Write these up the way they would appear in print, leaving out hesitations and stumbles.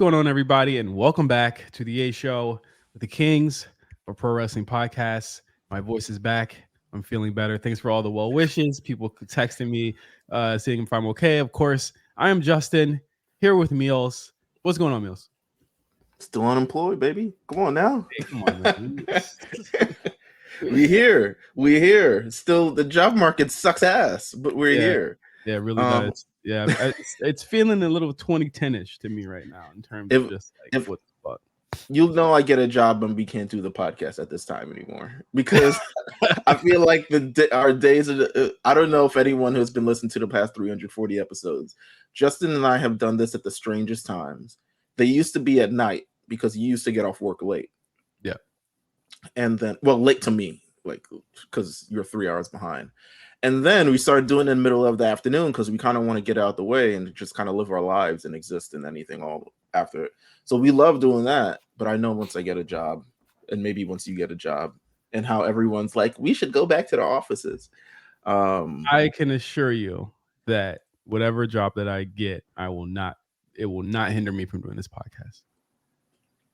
going on, everybody? And welcome back to the A Show with the Kings for Pro Wrestling Podcast. My voice is back. I'm feeling better. Thanks for all the well wishes. People texting me, saying if I'm okay. Of course, I am Justin here with Meelz. What's going on, Meelz? Still unemployed, baby. Come on now. Hey, come on, man. We here. Still, the job market sucks ass, but we're here. Yeah, it really does. Yeah, it's feeling a little 2010-ish to me right now in terms of just like what the fuck. You'll know I get a job and we can't do the podcast at this time anymore because I feel like our days of I don't know if anyone who's been listening to the past 340 episodes. Justin and I have done this at the strangest times. They used to be at night because you used to get off work late. Yeah. And then, well, late to me, like, because you're 3 hours behind. And then we started doing it in the middle of the afternoon because we kind of want to get out the way and just kind of live our lives and exist in anything all after it. So we love doing that. But I know once I get a job, and maybe once you get a job, and how everyone's like, we should go back to the offices. I can assure you that whatever job that I get, it will not hinder me from doing this podcast.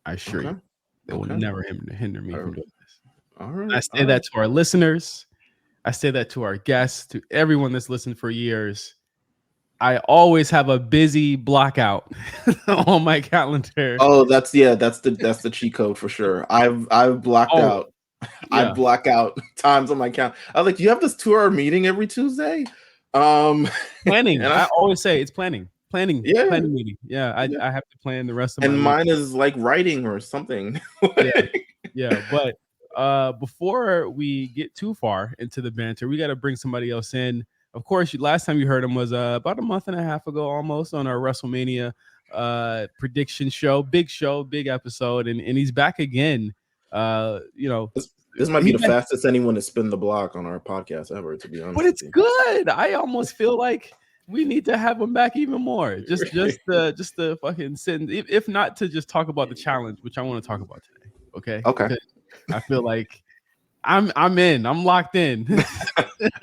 I assure you. It will never hinder me from doing this. All right. I say that to our listeners. I say that to our guests, to everyone that's listened for years. I always have a busy block out on my calendar. Oh, that's the cheat code for sure. I've blocked out. Yeah. I block out times on my calendar. I was like, do you have this 2-hour meeting every Tuesday? Planning. And I always say it's planning. Planning meeting. Yeah, I have to plan the rest of my and mine week. Is like writing or something. yeah, but before we get too far into the banter, we got to bring somebody else in. Of course, last time you heard him was about a month and a half ago, almost, on our WrestleMania prediction show, big episode, and he's back again. This might be the fastest anyone to spin the block on our podcast ever, to be honest. But it's good. I almost feel like we need to have him back even more. Just to fucking sit, if not to just talk about the challenge, which I want to talk about today. Okay. Because I feel like I'm locked in.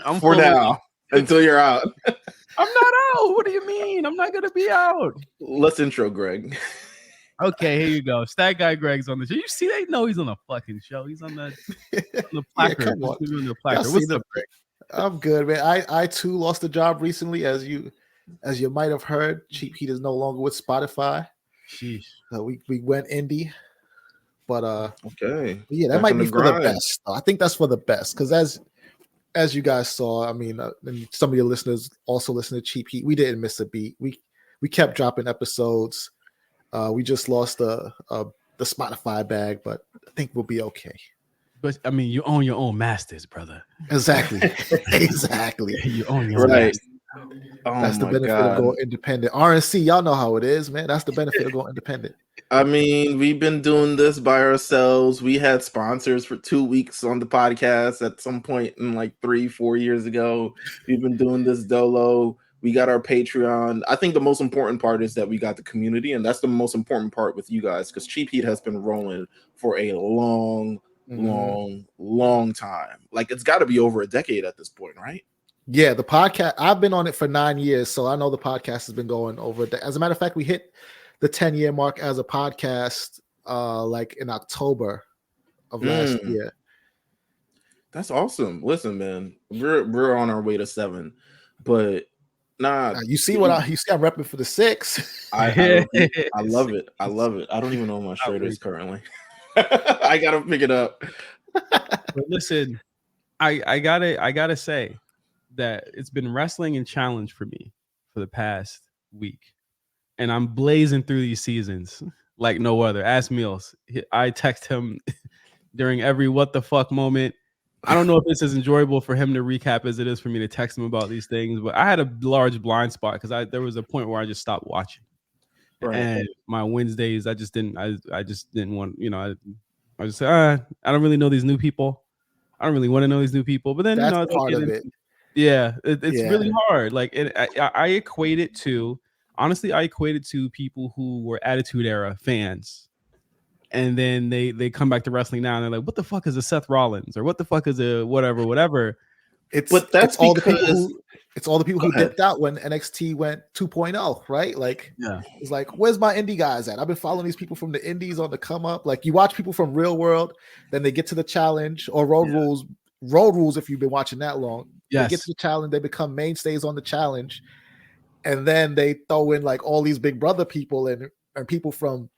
I'm for now until you're out. I'm not out. What do you mean? I'm not gonna be out. Let's intro Greg. Okay, here you go. StatGuyGreg's on the show. You see, they know he's on the fucking show. He's on the placard. Come on. What's up, Greg? I'm good, man. I too lost a job recently, as you might have heard. Cheap Heat is no longer with Spotify. Sheesh. We went indie, but okay. Yeah, that might be for the best. I think that's for the best because as you guys saw, I mean, and some of your listeners also listen to Cheap Heat. We didn't miss a beat. We kept dropping episodes. We just lost the Spotify bag, but I think we'll be okay. But I mean, you own your own masters, brother. Exactly. Exactly. You own your own masters. Oh, that's the benefit of going independent. RNC, y'all know how it is, man. That's the benefit of going independent. I mean, we've been doing this by ourselves. We had sponsors for 2 weeks on the podcast at some point in like 3-4 years ago. We've been doing this dolo. We got our Patreon. I think the most important part is that we got the community, and that's the most important part with you guys because Cheap Heat has been rolling for a long time. Like it's got to be over a decade at this point, right? Yeah, the podcast, I've been on it for 9 years, so I know the podcast has been going over. As a matter of fact, we hit the 10-year mark as a podcast like in October of last year. That's awesome. Listen, man, we're on our way to 7, but you see I'm repping for the 6. I love it. I don't even know what my shirt is currently. I gotta pick it up. But listen, I gotta say that it's been wrestling and challenge for me for the past week, and I'm blazing through these seasons like no other. Ask Meelz. I text him during every what the fuck moment. I don't know if it's as enjoyable for him to recap as it is for me to text him about these things, but I had a large blind spot because there was a point where I just stopped watching. Right. And my Wednesdays, I just didn't want, I just said, I don't really know these new people. I don't really want to know these new people. But then, that's part of it. Yeah, it's really hard. Like I equate it to people who were Attitude Era fans. And then they come back to wrestling now and they're like, what the fuck is a Seth Rollins? Or what the fuck is a whatever. It's But that's all because the people who it's all the people who Go ahead. dipped out when NXT went 2.0, right? Like, Yeah. it's like, where's my indie guys at? I've been following these people from the indies on the come up. Like, you watch people from Real World, then they get to the challenge or Road Rules. Road Rules, if you've been watching that long, they get Yes. to the challenge, they become mainstays on the challenge, and then they throw in like all these Big Brother people and people from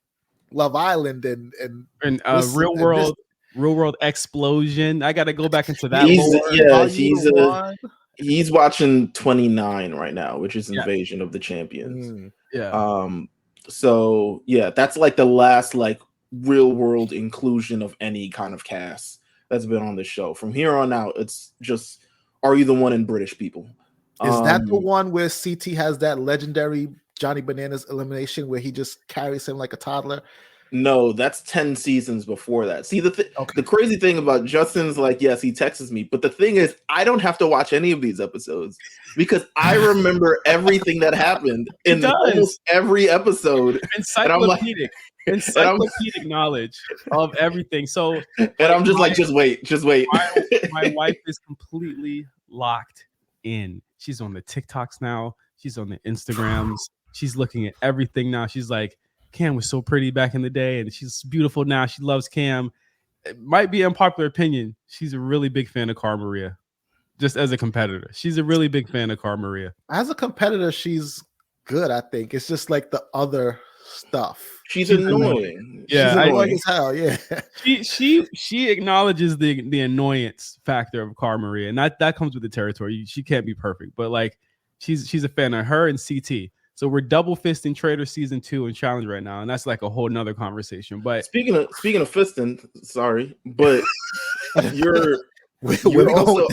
Love Island and this Real and World. Real World Explosion. I got to go back into that he's lore. Are You the One? he's watching 29 right now, which is Yeah. Invasion of the Champions. Yeah. So yeah, that's like the last like real world inclusion of any kind of cast that's been on the show. From here on out, it's just Are You the One in British people. Is that the one where CT has that legendary Johnny Bananas elimination where he just carries him like a toddler? No, that's 10 seasons before that. See, the crazy thing about Justin's like, yes, he texts me, but the thing is, I don't have to watch any of these episodes because I remember everything that happened in almost every episode. Encyclopedic knowledge of everything. So, and I'm just like, just wait. My wife is completely locked in. She's on the TikToks now. She's on the Instagrams. She's looking at everything now. She's like, Cam was so pretty back in the day, and she's beautiful now. She loves Cam. It might be unpopular opinion. She's a really big fan of Cara Maria, just as a competitor. She's a really big fan of Cara Maria. As a competitor, she's good. I think it's just like the other stuff. She's annoying. Yeah, she's annoying as hell. Yeah, she acknowledges the annoyance factor of Cara Maria, and that comes with the territory. She can't be perfect, but like she's a fan of her and CT. So we're double fisting Trader season 2 and challenge right now, and that's like a whole nother conversation. But speaking of fisting, sorry, but you're also.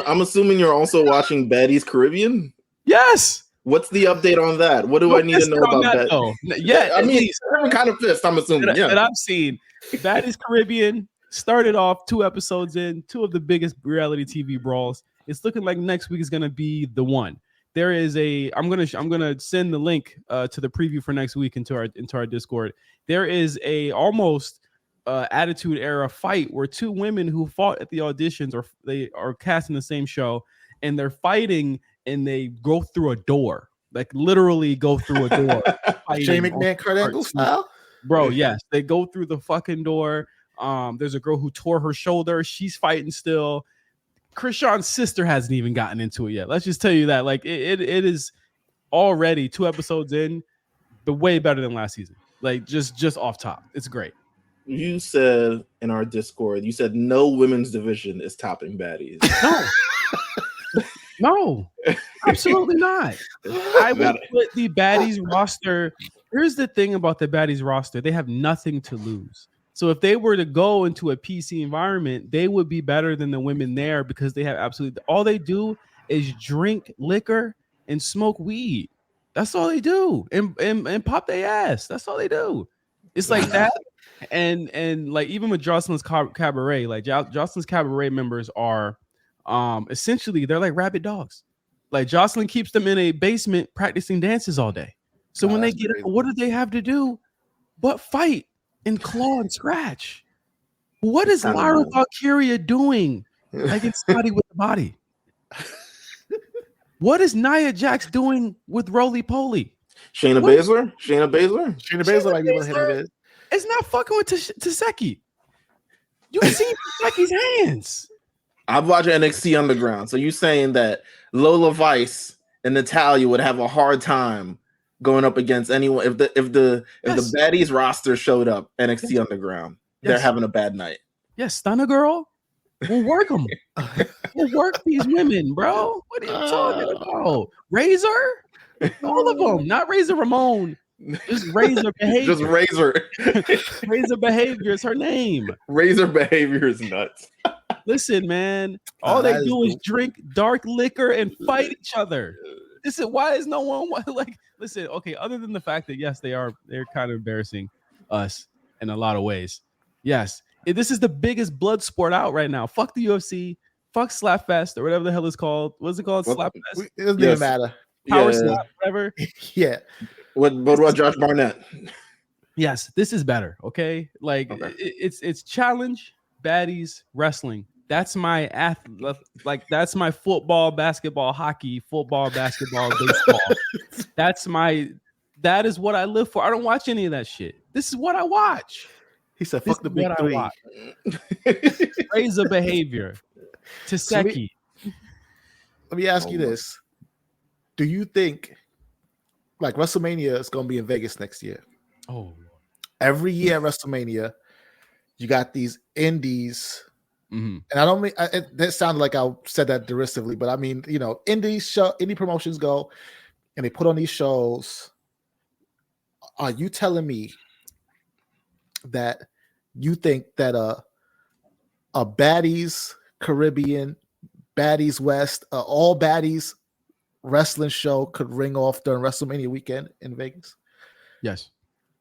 I'm assuming you're also watching Baddies Caribbean. Yes. What's the update on that? What do I need to know about that? Though? Yeah, I mean, every kind of fist. I'm assuming. That I've seen. Baddies Caribbean started off 2 episodes in, 2 of the biggest reality TV brawls. It's looking like next week is going to be the one. There is I'm gonna send the link to the preview for next week into our Discord. There is a almost Attitude Era fight where 2 women who fought at the auditions they are cast in the same show, and they're fighting and they go through a door, like literally go through a door. Jay McMahon, Kurt Angle style, bro. Yes, they go through the fucking door. There's a girl who tore her shoulder. She's fighting still. Krishan's sister hasn't even gotten into it yet. Let's just tell you that. Like it is already 2 episodes in, but way better than last season. Like just off top. It's great. You said in our Discord, you said no women's division is topping Baddies. No, absolutely not. I would put the Baddies roster. Here's the thing about the Baddies roster. They have nothing to lose. So if they were to go into a PC environment, they would be better than the women there because they have absolutely all they do is drink liquor and smoke weed. That's all they do. And pop their ass. That's all they do. It's like that. And like even with Jocelyn's Cabaret, like Jocelyn's Cabaret members are essentially they're like rabid dogs. Like Jocelyn keeps them in a basement practicing dances all day. So when they get up, what do they have to do but fight and claw and scratch? What is Lyra Valkyria doing against Scotty with the body? What is Nia Jax doing with Roly Poly? Shayna Baszler might be able to hit her. It's not fucking with Taseki. You can see Taseki's hands. I'm watching NXT Underground. So you saying that Lola Vice and Natalya would have a hard time going up against anyone if the Baddies roster showed up NXT Underground? They're having a bad night. Yes, Stunner Girl. We'll work them. We'll work these women, bro. What are you talking about? Razor? All of them. Not Razor Ramon. Just Razor Behavior. Just Razor. Razor Behavior is her name. Razor Behavior is nuts. Listen, man. All they do is drink dark liquor and fight each other. This is why is no one like listen, okay, other than the fact that yes, they're kind of embarrassing us in a lot of ways. Yes. This is the biggest blood sport out right now. Fuck the UFC. Fuck Slapfest or whatever the hell it's called. What's it called? Slapfest. It doesn't even matter. Power slap, whatever. Yeah. What about Josh Barnett? Yes, this is better. Okay, like it's challenge, Baddies, wrestling. That's my athlete. Like that's my football, basketball, hockey, football, basketball, baseball. That is what I live for. I don't watch any of that shit. This is what I watch. He said, This "Fuck the is big what I three." watch. Razor behavior. Taseki. Let me ask you this: do you think, like, WrestleMania is going to be in Vegas next year? Oh, every year at WrestleMania, you got these indies. mm-hmm. And I don't mean that sounded like I said that derisively, but I mean, you know, indie promotions go and they put on these shows. Are you telling me that you think that a Baddies Caribbean, Baddies West, all Baddies wrestling show could ring off during WrestleMania weekend in Vegas? Yes.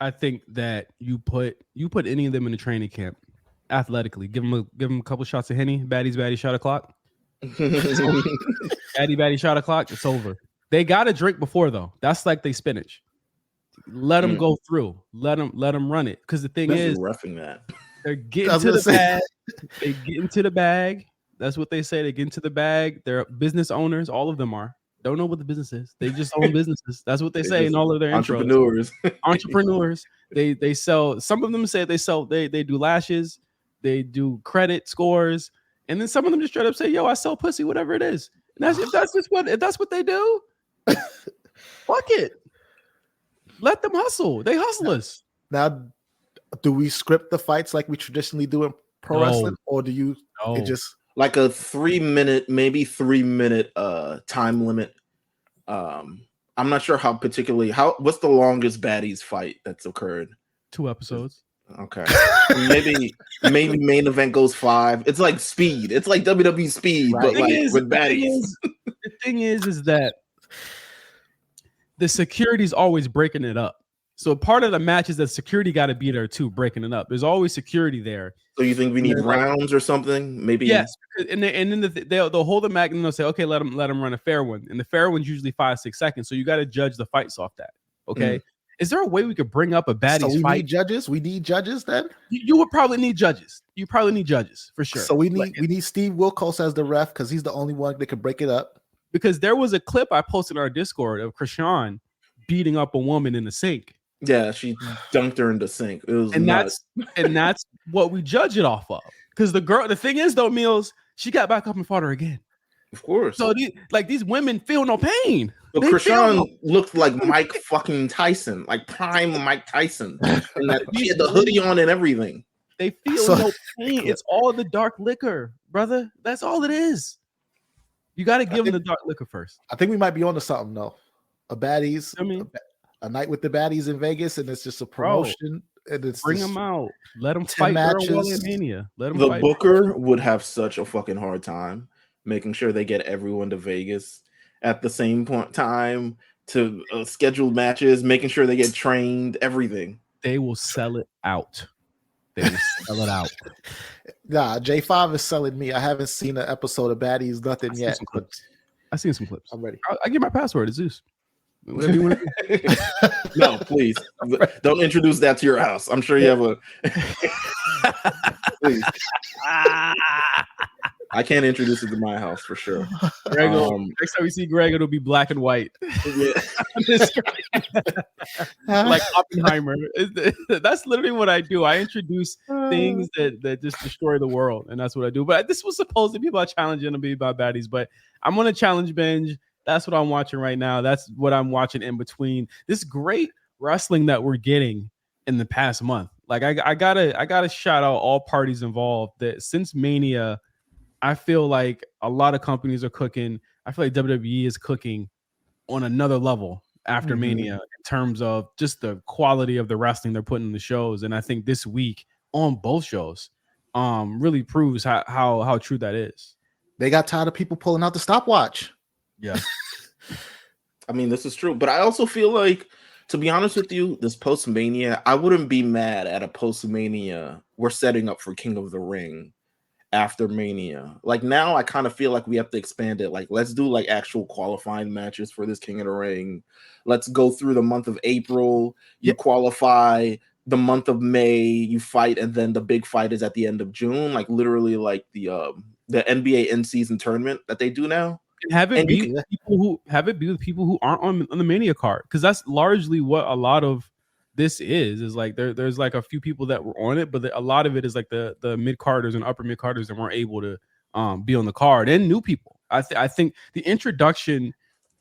I think that you put any of them in the training camp athletically. Give them a couple shots of Henny. Baddies shot o'clock. Baddy shot o'clock. It's over. They got to drink before though. That's like they spinach. Let them go through. Let them run it. Because the thing is, roughing that. They're getting to the bag. They get into the bag. That's what they say. They get into the bag. They're business owners. All of them are. Don't know what the business is. They just own businesses. That's what they say in all of their entrepreneurs. Intros. Entrepreneurs. They sell. Some of them say they sell. They do lashes. They do credit scores, and then some of them just straight up say, "Yo, I sell pussy, whatever it is." And if that's what they do, fuck it. Let them hustle. They hustlers. Now, do we script the fights like we traditionally do in pro wrestling, or do you it just like a 3 minute, maybe 3 minute time limit? I'm not sure what's the longest Baddies fight that's occurred? 2 episodes. Okay. maybe main event goes 5. It's like Speed. It's like WWE Speed, right. But like with Baddies. The thing is that the security's always breaking it up. So part of the match is that security got to be there too, breaking it up. There's always security there. So you think we need rounds or something? Maybe. Yes. And then they'll hold the match and they'll say, okay, let them run a fair one. And the fair one's usually 5-6 seconds. So you got to judge the fights off that. Okay. Mm. Is there a way we could bring up a Baddies fight? Need judges. We need judges then. You would probably need judges. You probably need judges for sure. So we need Steve Wilkos as the ref because he's the only one that can break it up. Because there was a clip I posted on our Discord of Krishan beating up a woman in the sink. Yeah, she dunked her in the sink. It was nuts. That's what we judge it off of. Because the thing is though, Meelz, she got back up and fought her again. Of course. So these women feel no pain. But Krishan looked like Mike fucking Tyson, like prime Mike Tyson. And that she had the hoodie on and everything. They feel no pain. It's all the dark liquor, brother. That's all it is. You got to give them the dark liquor first. I think we might be onto something though. A Baddies, a night with the Baddies in Vegas, and it's just a promotion. And it's bring them out. Let them fight matches. Mania. Let them the Booker would have such a fucking hard time making sure they get everyone to Vegas at the same time to schedule matches, making sure they get trained, everything. They will sell it out. They will sell it out. Nah, J5 is selling me. I haven't seen an episode of Baddies, nothing yet. I've seen some clips. I'm ready. I get my password. It's Zeus. Whatever you want to do. No, please. Don't introduce that to your house. I'm sure you have a please. I can't introduce it to my house for sure. Greg next time we see Greg, it'll be black and white. Like Oppenheimer. That's literally what I do. I introduce things that just destroy the world, and that's what I do. But this was supposed to be about challenging to be about Baddies, but I'm on a challenge binge. That's what I'm watching right now. That's what I'm watching in between this great wrestling that we're getting in the past month. Like I gotta shout out all parties involved. That since Mania, I feel like a lot of companies are cooking. I feel like WWE is cooking on another level after Mania in terms of just the quality of the wrestling they're putting in the shows. And I think this week on both shows really proves how true that is. They got tired of people pulling out the stopwatch. Yeah. I mean, this is true. But I also feel like, to be honest with you, this post-Mania, I wouldn't be mad at a post-Mania. We're setting up for King of the Ring after Mania. Like now I kind of feel like we have to expand it. Like let's do like actual qualifying matches for this King of the Ring. Let's go through the month of April. You qualify the month of May, you fight, and then the big fight is at the end of June. Like literally like the the NBA in-season tournament that they do now. And have it And be with people who aren't on the Mania card, because that's largely what a lot of this is like there's like a few people that were on it, but a lot of it is like the mid-carders and upper mid-carders that weren't able to be on the card, and new people. I think the introduction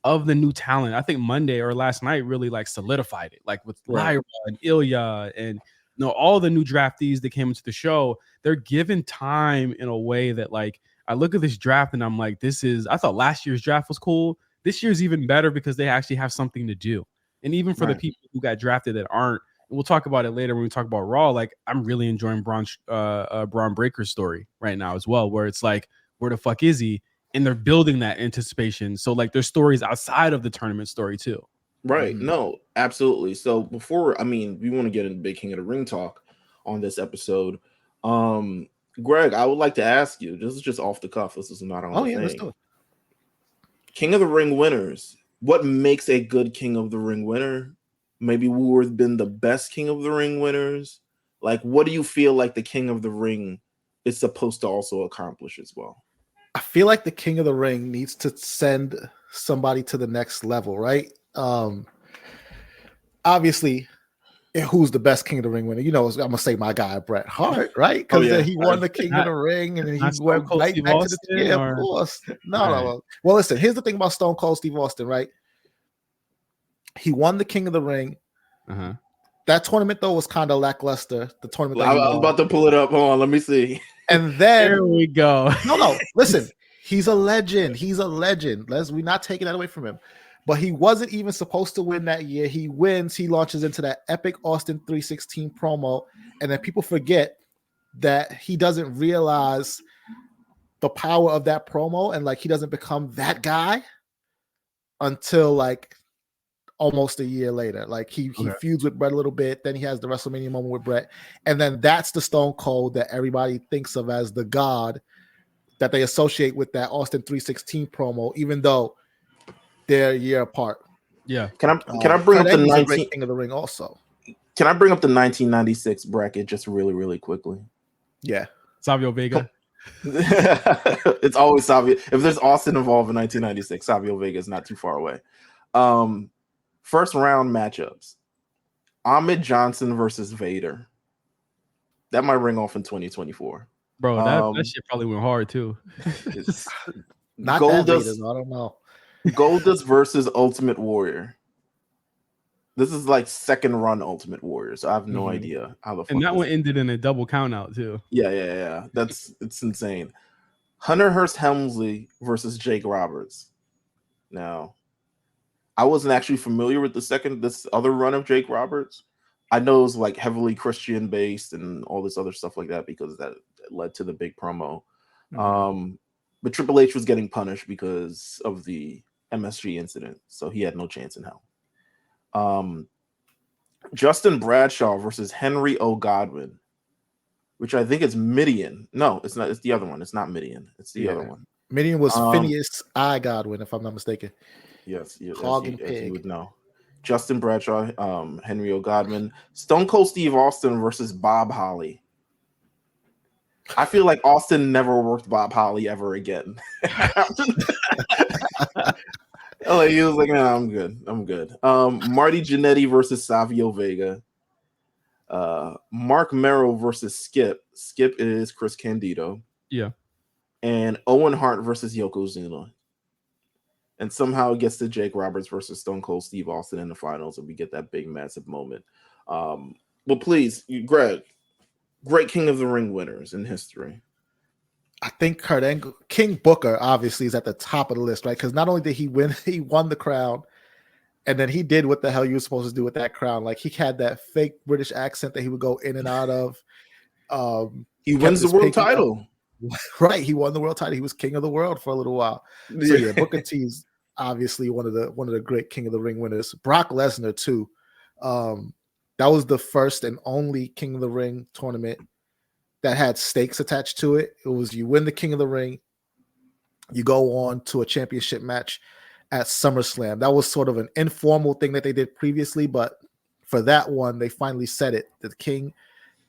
of the new talent, I think Monday or last night really like solidified it, like with Lyra and Ilya and all the new draftees that came into the show. They're given time in a way that, like, I look at this draft and I'm like, I thought last year's draft was cool. This year's even better because they actually have something to do. And even for the people who got drafted that aren't, and we'll talk about it later when we talk about Raw, like, I'm really enjoying Braun Breaker's story right now as well, where it's like, where the fuck is he? And they're building that anticipation. So like there's stories outside of the tournament story too. Right. No, absolutely. So before, we want to get into Big King of the Ring talk on this episode. Greg, I would like to ask you, this is just off the cuff. This is not on the thing. Let's do it. King of the Ring winners. What makes a good King of the Ring winner? Maybe who have been the best King of the Ring winners? Like, what do you feel like the King of the Ring is supposed to also accomplish as well? I feel like the King of the Ring needs to send somebody to the next level, right? Obviously, who's the best King of the Ring winner? I'm gonna say my guy Bret Hart, right? Because he won the King of the Ring, and then he went right back to the of course. No. Well, listen. Here's the thing about Stone Cold Steve Austin, right? He won the King of the Ring. That tournament though was kind of lackluster. The tournament. I was about to pull it up. Hold on, let me see. And then there we go. No. Listen, he's a legend. We're not taking that away from him. But he wasn't even supposed to win that year. He wins. He launches into that epic Austin 316 promo. And then people forget that he doesn't realize the power of that promo. And like, he doesn't become that guy until like almost a year later. Like he feuds with Bret a little bit. Then he has the WrestleMania moment with Bret. And then that's the Stone Cold that everybody thinks of as the god that they associate with that Austin 316 promo, even though they're a year apart. Yeah. Can I bring up the King of the Ring also? Can I bring up the 1996 bracket just really, really quickly? Yeah. Savio Vega. It's always Savio. If there's Austin involved in 1996, Savio Vega is not too far away. First round matchups. Ahmed Johnson versus Vader. That might ring off in 2024. Bro, that shit probably went hard too. Not Goldust, that Vader, I don't know. Goldust versus Ultimate Warrior. This is like second run Ultimate Warrior, so I have no idea how the fuck. And that one ended in a double count out too. Yeah. It's insane. Hunter Hearst Helmsley versus Jake Roberts. Now, I wasn't actually familiar with this other run of Jake Roberts. I know it was like heavily Christian based and all this other stuff like that because that led to the big promo. But Triple H was getting punished because of the MSG incident, so he had no chance in hell. Justin Bradshaw versus Henry O. Godwin, which I think is Midian. No, it's not. It's the other one. It's not Midian. It's the other one. Midian was Phineas I. Godwin, if I'm not mistaken. Yes, Hog and Pig. you would know. Justin Bradshaw, Henry O. Godwin, Stone Cold Steve Austin versus Bob Holly. I feel like Austin never worked Bob Holly ever again. Like, he was like, "No, I'm good." Marty Jannetty versus Savio Vega. Mark Merrill versus Skip. Skip is Chris Candido. Yeah. And Owen Hart versus Yokozuna. And somehow it gets to Jake Roberts versus Stone Cold Steve Austin in the finals, and we get that big, massive moment. But please, Greg, great King of the Ring winners in history. I think Kurt Angle, King Booker, obviously is at the top of the list, right? Because not only did he win, he won the crown, and then he did what the hell you were supposed to do with that crown. Like, he had that fake British accent that he would go in and out of. He wins the world title. Right, he won the world title. He was king of the world for a little while. So yeah, Booker T's obviously one of the great King of the Ring winners. Brock Lesnar too. That was the first and only King of the Ring tournament that had stakes attached to it. It was you win the King of the Ring, you go on to a championship match at SummerSlam. That was sort of an informal thing that they did previously, but for that one, they finally said it. The King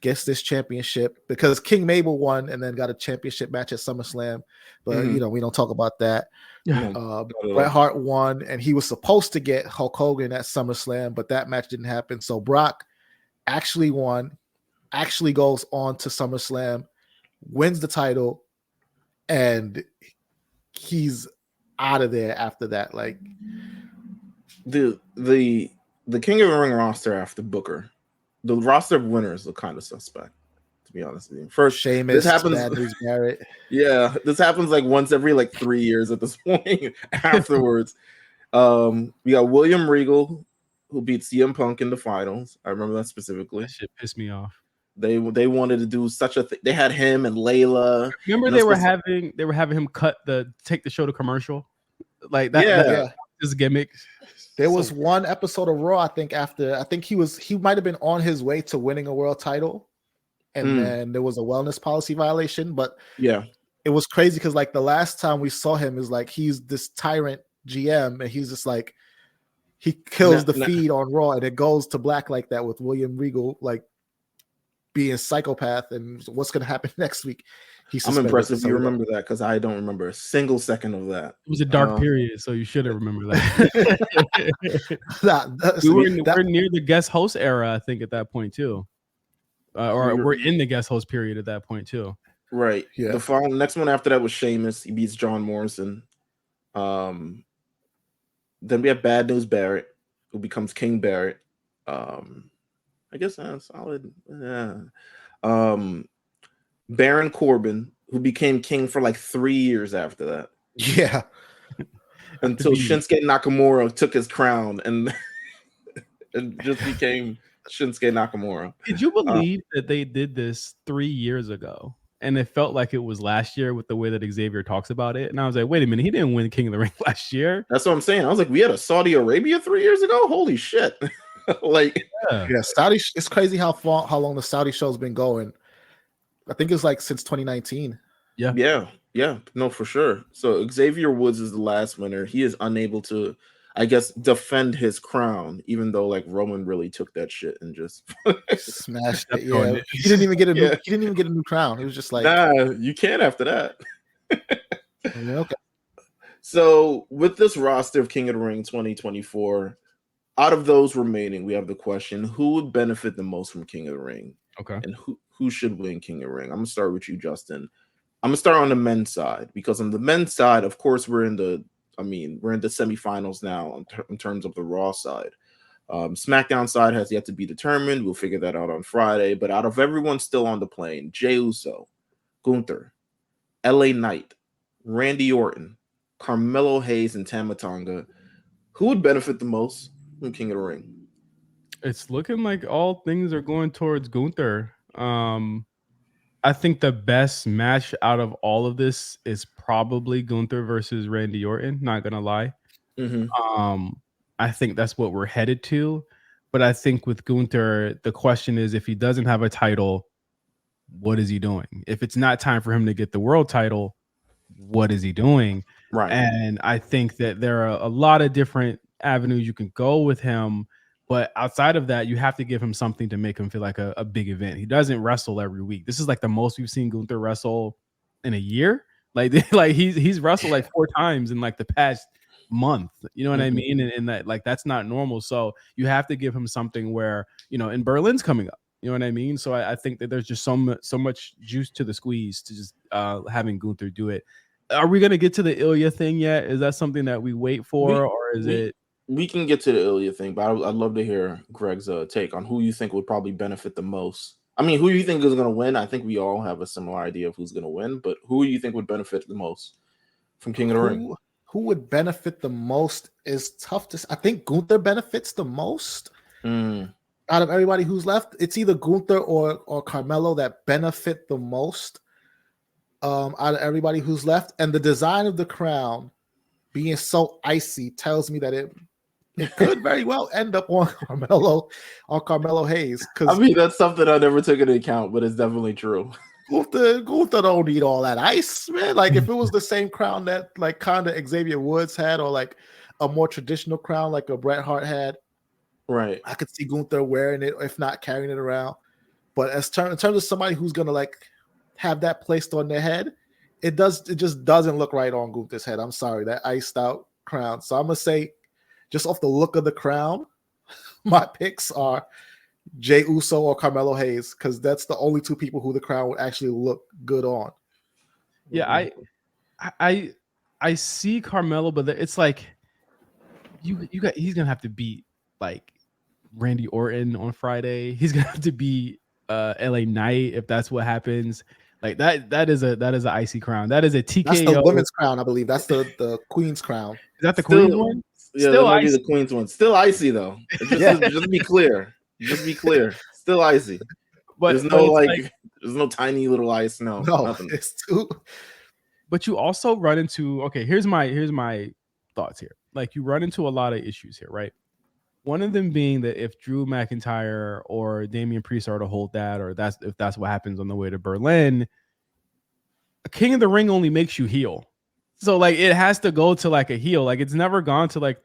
gets this championship because King Mabel won and then got a championship match at SummerSlam. But, you know, we don't talk about that. Bret Hart won, and he was supposed to get Hulk Hogan at SummerSlam, but that match didn't happen. So Brock actually won, actually goes on to SummerSlam, wins the title, and he's out of there after that. Like the King of the Ring roster after Booker, the roster of winners look kind of suspect, to be honest with you. First, Sheamus, this happens. Bad News Barrett. Yeah, this happens like once every like 3 years at this point. Afterwards, we got William Regal, who beat CM Punk in the finals. I remember that specifically. That shit pissed me off. They wanted to do such a thing. They had him and Layla. Remember they were having him take the show to commercial, like that. Yeah, his gimmick. There was one episode of Raw, I think he might have been on his way to winning a world title, and then there was a wellness policy violation. But yeah, it was crazy because like the last time we saw him is like he's this tyrant GM, and he's just like he kills the feed on Raw, and it goes to black like that with William Regal like being a psychopath. And what's going to happen next week? I'm impressed if you remember that, because I don't remember a single second of that. It was a dark period, so you shouldn't remember that. We're near the guest host era, I think, at that point too, or we're in the guest host period at that point too. Right. Yeah. The next one after that was Sheamus. He beats John Morrison. Then we have Bad News Barrett, who becomes King Barrett. I guess that's solid. Yeah. Baron Corbin, who became king for like 3 years after that. Yeah. Until Shinsuke Nakamura took his crown and it just became Shinsuke Nakamura. Did you believe that they did this 3 years ago? And it felt like it was last year with the way that Xavier talks about it. And I was like, wait a minute, he didn't win King of the Ring last year. That's what I'm saying. I was like, we had a Saudi Arabia 3 years ago? Holy shit. Like, yeah, Saudi. It's crazy how long the Saudi show's been going. I think it's like since 2019. Yeah. No, for sure. So Xavier Woods is the last winner. He is unable to, I guess, defend his crown, even though like Roman really took that shit and just smashed it. Yeah, he didn't even get a new. He didn't even get a new crown. He was just like, nah, you can't after that. Okay. So with this roster of King of the Ring 2024, out of those remaining, we have the question: who would benefit the most from King of the Ring? Okay, and who should win King of the Ring? I'm gonna start with you, Justin. I'm gonna start on the men's side, because on the men's side, of course, we're in the semifinals now in terms of the Raw side. SmackDown side has yet to be determined. We'll figure that out on Friday. But out of everyone still on the plane, Jey Uso, Gunther, LA Knight, Randy Orton, Carmelo Hayes, and Tama Tonga, who would benefit the most from King of the Ring? It's looking like all things are going towards Gunther. I think the best match out of all of this is probably Gunther versus Randy Orton. Not gonna lie. I think that's what we're headed to. But I think with Gunther, the question is, if he doesn't have a title, what is he doing? If it's not time for him to get the world title, what is he doing? Right. And I think that there are a lot of different avenues you can go with him. But outside of that, you have to give him something to make him feel like a big event. He doesn't wrestle every week. This is like the most we've seen Gunther wrestle in a year. Like he's wrestled like 4 times in like the past month. You know what I mean? And that like that's not normal. So you have to give him something where, you know, and Berlin's coming up. You know what I mean? So I think that there's just so much juice to the squeeze to just having Gunther do it. Are we gonna get to the Ilya thing yet? Is that something that we wait for, or is it? We can get to the Ilya thing, but I'd love to hear Greg's take on who you think would probably benefit the most. I mean, who you think is going to win? I think we all have a similar idea of who's going to win, but who you think would benefit the most from King of the Ring? Who would benefit the most is tough to. I think Gunther benefits the most out of everybody who's left. It's either Gunther or Carmelo that benefit the most out of everybody who's left. And the design of the crown being so icy tells me that it could very well end up on Carmelo Hayes. I mean, that's something I never took into account, but it's definitely true. Gunther don't need all that ice, man. Like if it was the same crown that like kind of Xavier Woods had, or like a more traditional crown like a Bret Hart had, right? I could see Gunther wearing it, if not carrying it around. But in terms of somebody who's gonna like have that placed on their head, it just doesn't look right on Gunther's head. I'm sorry, that iced out crown. So I'm gonna say, just off the look of the crown, my picks are Jey Uso or Carmelo Hayes, because that's the only two people who the crown would actually look good on. Yeah, I see Carmelo, but it's like he's gonna have to beat like Randy Orton on Friday. He's gonna have to beat LA Knight if that's what happens. Like that is an icy crown. That is a TKO. That's the women's crown, I believe. That's the Queen's crown. Is that the Queen's one? Yeah, Still that might icy. be the Queen's one. Still icy though. Just be clear. Just be clear. Still icy. But there's no there's no tiny little ice. No, nothing. It's too. But you also run into here's my thoughts here. Like you run into a lot of issues here, right? One of them being that if Drew McIntyre or Damian Priest are to hold that, or if that's what happens on the way to Berlin, a King of the Ring only makes you heel. So like it has to go to like a heel. Like it's never gone to like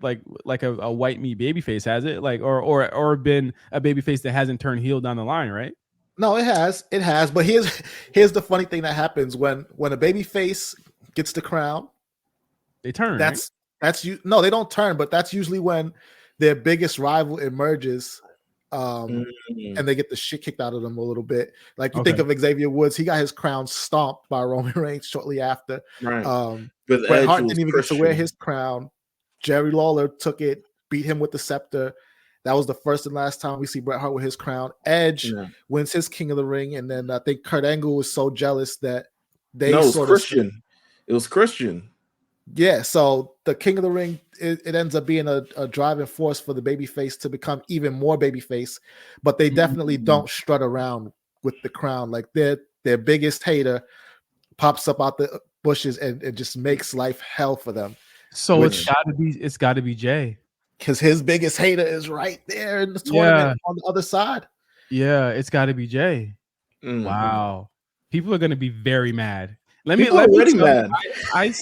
a white meat babyface, has it? Like or been a babyface that hasn't turned heel down the line, right? No, it has. It has. But here's the funny thing that happens when a babyface gets the crown. They turn. That's you. No, they don't turn, but that's usually when their biggest rival emerges, and they get the shit kicked out of them a little bit. Like you think of Xavier Woods, he got his crown stomped by Roman Reigns shortly after. Right. Bret Hart didn't even get to wear his crown. Jerry Lawler took it, beat him with the scepter. That was the first and last time we see Bret Hart with his crown. Edge wins his King of the Ring, and then I think Kurt Angle was so jealous that they it was Christian. Yeah, so the King of the Ring, it ends up being a driving force for the babyface to become even more babyface, but they definitely don't strut around with the crown. Like their biggest hater pops up out the bushes and it just makes life hell for them. So it's gotta be Jay. Because his biggest hater is right there in the tournament on the other side. Yeah, it's gotta be Jay. Wow. People are gonna be very mad. Let me mad. I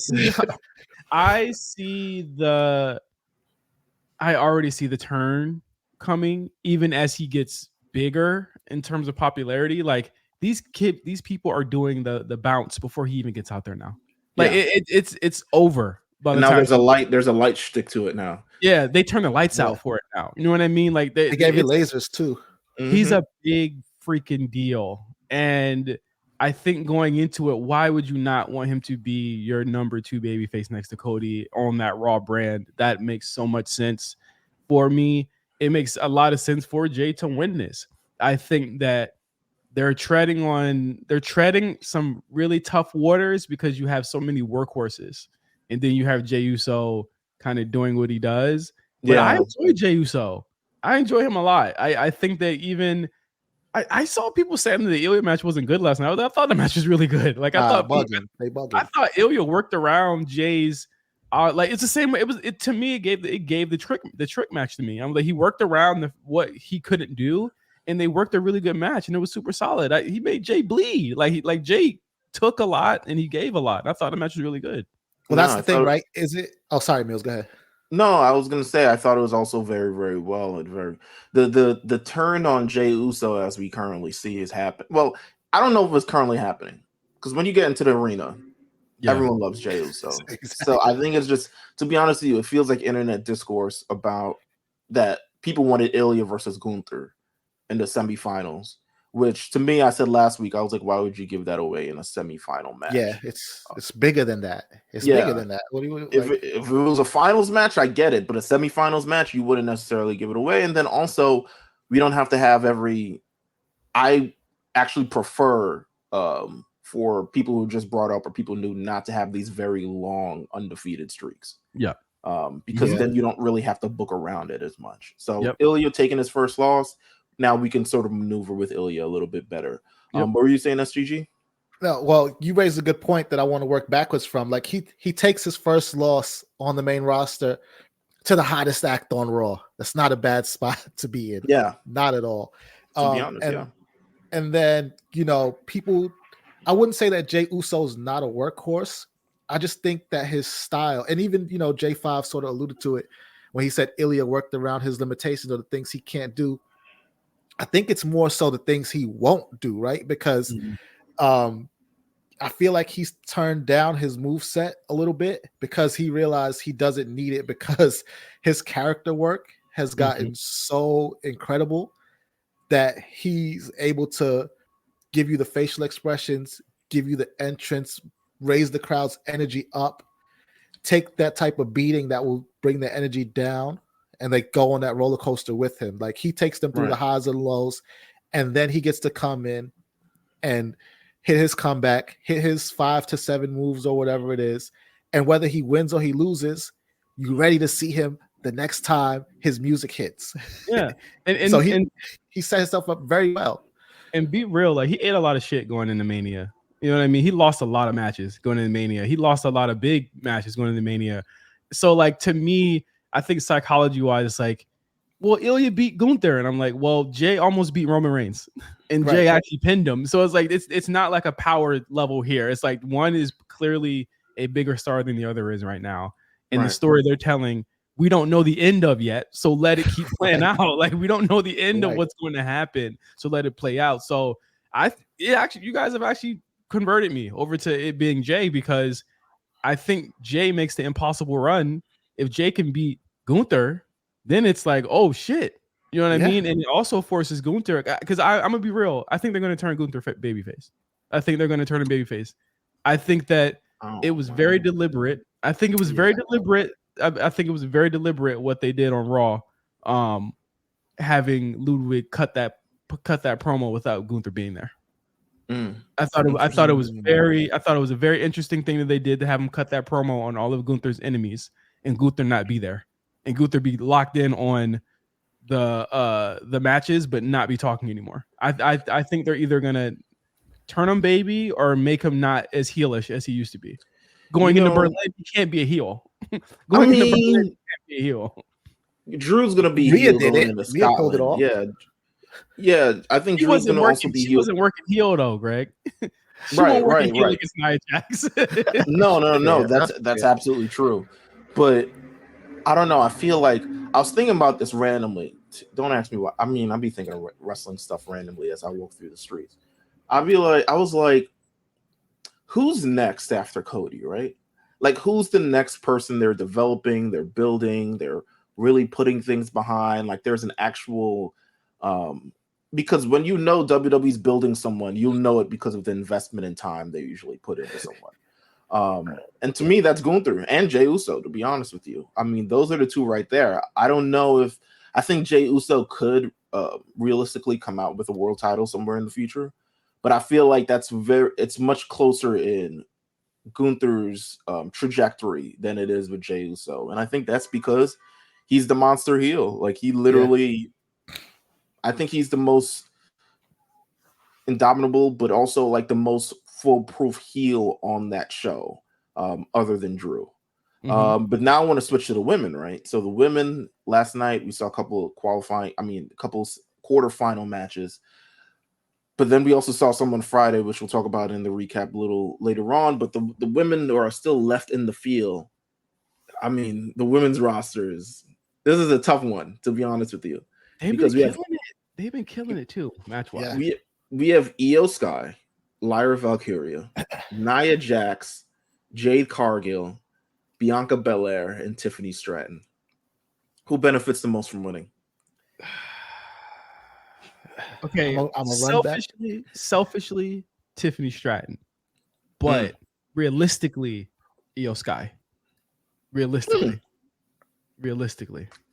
already see the turn coming, even as he gets bigger in terms of popularity. Like these people are doing the bounce before he even gets out there now. Like it's over. But now there's a light stick to it now. Yeah, they turn the lights out for it now. You know what I mean? Like they gave you lasers too. He's a big freaking deal. And I think going into it, why would you not want him to be your number 2 babyface next to Cody on that Raw brand? That makes so much sense for me. It makes a lot of sense for Jay to win this. I think that they're treading some really tough waters because you have so many workhorses. And then you have Jey Uso kind of doing what he does. But I enjoy Jey Uso. I enjoy him a lot. I think that even I saw people saying that the Ilya match wasn't good last night. I thought the match was really good. Like I thought I thought Ilya worked around Jay's like it's the same way. To me it gave the trick match to me. I'm like he worked around what he couldn't do, and they worked a really good match, and it was super solid. He made Jay bleed. Like Jay took a lot and he gave a lot. And I thought the match was really good. Well, that's the thing, right? Is it? Oh, sorry, Meelz. Go ahead. No, I was gonna say I thought it was also very, very well and very the turn on Jey Uso as we currently see is happening. Well, I don't know if it's currently happening because when you get into the arena, everyone loves Jey Uso. Exactly. So I think it's just, to be honest with you, it feels like internet discourse about that people wanted Ilya versus Gunther in the semifinals. Which to me, I said last week, I was like, why would you give that away in a semifinal match? Yeah, it's bigger than that. It's bigger than that. What do you if it was a finals match, I get it, but a semifinals match, you wouldn't necessarily give it away. And then also, we don't have to have I actually prefer for people who just brought up or people new not to have these very long undefeated streaks. Yeah. Because then you don't really have to book around it as much. So Ilya taking his first loss. Now we can sort of maneuver with Ilya a little bit better. What were you saying, SGG? No, well, you raised a good point that I want to work backwards from. Like he takes his first loss on the main roster to the hottest act on Raw. That's not a bad spot to be in. Yeah, not at all. To be honest, and then people. I wouldn't say that Jey Uso's not a workhorse. I just think that his style, and even J5 sort of alluded to it when he said Ilya worked around his limitations or the things he can't do. I think it's more so the things he won't do, right? Because I feel like he's turned down his moveset a little bit because he realized he doesn't need it because his character work has gotten so incredible that he's able to give you the facial expressions, give you the entrance, raise the crowd's energy up, take that type of beating that will bring the energy down, and they go on that roller coaster with him. Like he takes them through the highs and lows, and then he gets to come in and hit his comeback, hit his 5 to 7 moves or whatever it is. And whether he wins or he loses, you're ready to see him the next time his music hits. Yeah. And so he set himself up very well. And be real, like he ate a lot of shit going into Mania. You know what I mean? He lost a lot of matches going into Mania. He lost a lot of big matches going into Mania. So like to me, I think psychology wise, it's like, well, Ilya beat Gunther, and I'm like, well, Jay almost beat Roman Reigns, and Jay actually pinned him. So it's like it's not like a power level here. It's like one is clearly a bigger star than the other is right now, and the story they're telling, we don't know the end of yet. So let it keep playing out. Like we don't know the end of what's going to happen. So let it play out. So you guys have actually converted me over to it being Jay, because I think Jay makes the impossible run. If Jay can beat Gunther, then it's like, oh shit, you know what I mean? And it also forces Gunther, because I'm gonna be real. I think they're gonna turn Gunther babyface. I think they're gonna turn him babyface. I think that it was very deliberate. I think it was very deliberate. I think it was very deliberate what they did on Raw, having Ludwig cut that promo without Gunther being there. I thought it was a very interesting thing that they did to have him cut that promo on all of Gunther's enemies and Gunther not be there, and Gunther be locked in on the matches but not be talking anymore. I think they're either gonna turn him baby or make him not as heelish as he used to be. Going into Berlin, he can't be a heel. Into Berlin, he can't be a heel. Drew's gonna be heel going into Scotland. Yeah, I think Drew's gonna also be heel. She wasn't working heel though, Greg. Right. Against Nia Jax. No. That's absolutely true. But I don't know. I feel like I was thinking about this randomly. Don't ask me why. I mean, I'll be thinking of wrestling stuff randomly as I walk through the streets. I was like, who's next after Cody, right? Like, who's the next person they're developing, they're building, they're really putting things behind? Like, there's an actual because when you know WWE's building someone, you'll know it because of the investment in time they usually put into someone. And to me, that's Gunther and Jey Uso, to be honest with you. I mean, those are the two right there. I don't know I think Jey Uso could realistically come out with a world title somewhere in the future, but I feel like it's much closer in Gunther's trajectory than it is with Jey Uso. And I think that's because he's the monster heel. Like, he literally, I think he's the most indomitable, but also like the most foolproof heel on that show, other than Drew. But now I want to switch to the women, right? So the women, last night we saw a couple quarterfinal matches, but then we also saw some on Friday, which we'll talk about in the recap a little later on. But the women are still left in the field. I mean, the women's rosters, this is a tough one, to be honest with you. They've been killing it too, match-wise. We have Io Sky, Lyra Valkyria, Nia Jax, Jade Cargill, Bianca Belair, and Tiffany Stratton. Who benefits the most from winning? Okay, I'm selfishly, Tiffany Stratton, but realistically, Io Sky. Realistically,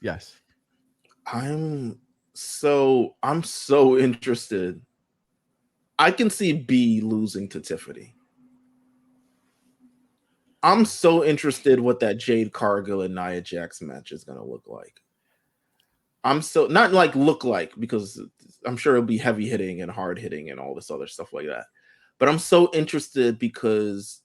yes. I'm so interested. I can see B losing to Tiffany. I'm so interested what that Jade Cargill and Nia Jax match is going to look like. I'm so not like look like, because I'm sure it'll be heavy hitting and hard hitting and all this other stuff like that. But I'm so interested because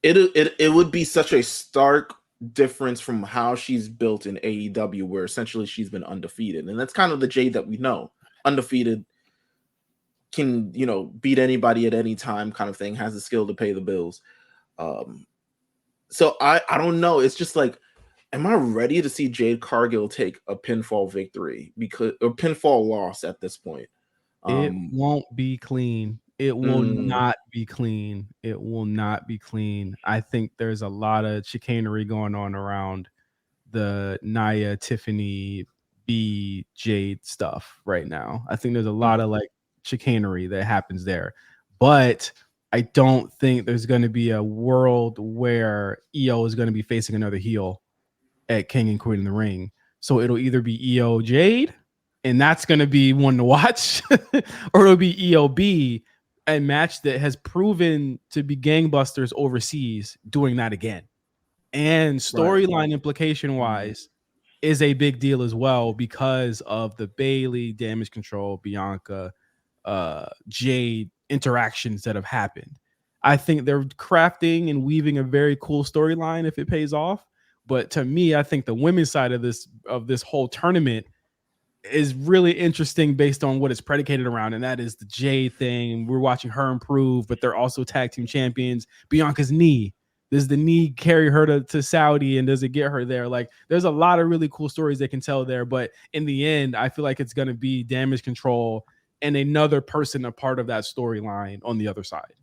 it would be such a stark difference from how she's built in AEW, where essentially she's been undefeated. And that's kind of the Jade that we know. Undefeated, can, beat anybody at any time kind of thing, has the skill to pay the bills. So I don't know. It's just like, am I ready to see Jade Cargill take a pinfall victory or pinfall loss at this point? It won't be clean. It will not be clean. It will not be clean. I think there's a lot of chicanery going on around the Nia, Tiffany, B, Jade stuff right now. I think there's a lot of like chicanery that happens there. But I don't think there's going to be a world where EO is going to be facing another heel at King and Queen in the Ring. So it'll either be EO Jade, and that's going to be one to watch, or it'll be EOB, a match that has proven to be gangbusters overseas, doing that again. And storyline implication wise is a big deal as well because of the Bayley, Damage Control, Bianca, Jade interactions that have happened. I think they're crafting and weaving a very cool storyline if it pays off. But to me, I think the women's side of this whole tournament is really interesting based on what it's predicated around, and that is the Jade thing. We're watching her improve, but they're also tag team champions. Bianca's knee. Does the knee carry her to Saudi, and does it get her there? Like, there's a lot of really cool stories they can tell there, but in the end, I feel like it's going to be Damage Control and another person a part of that storyline on the other side.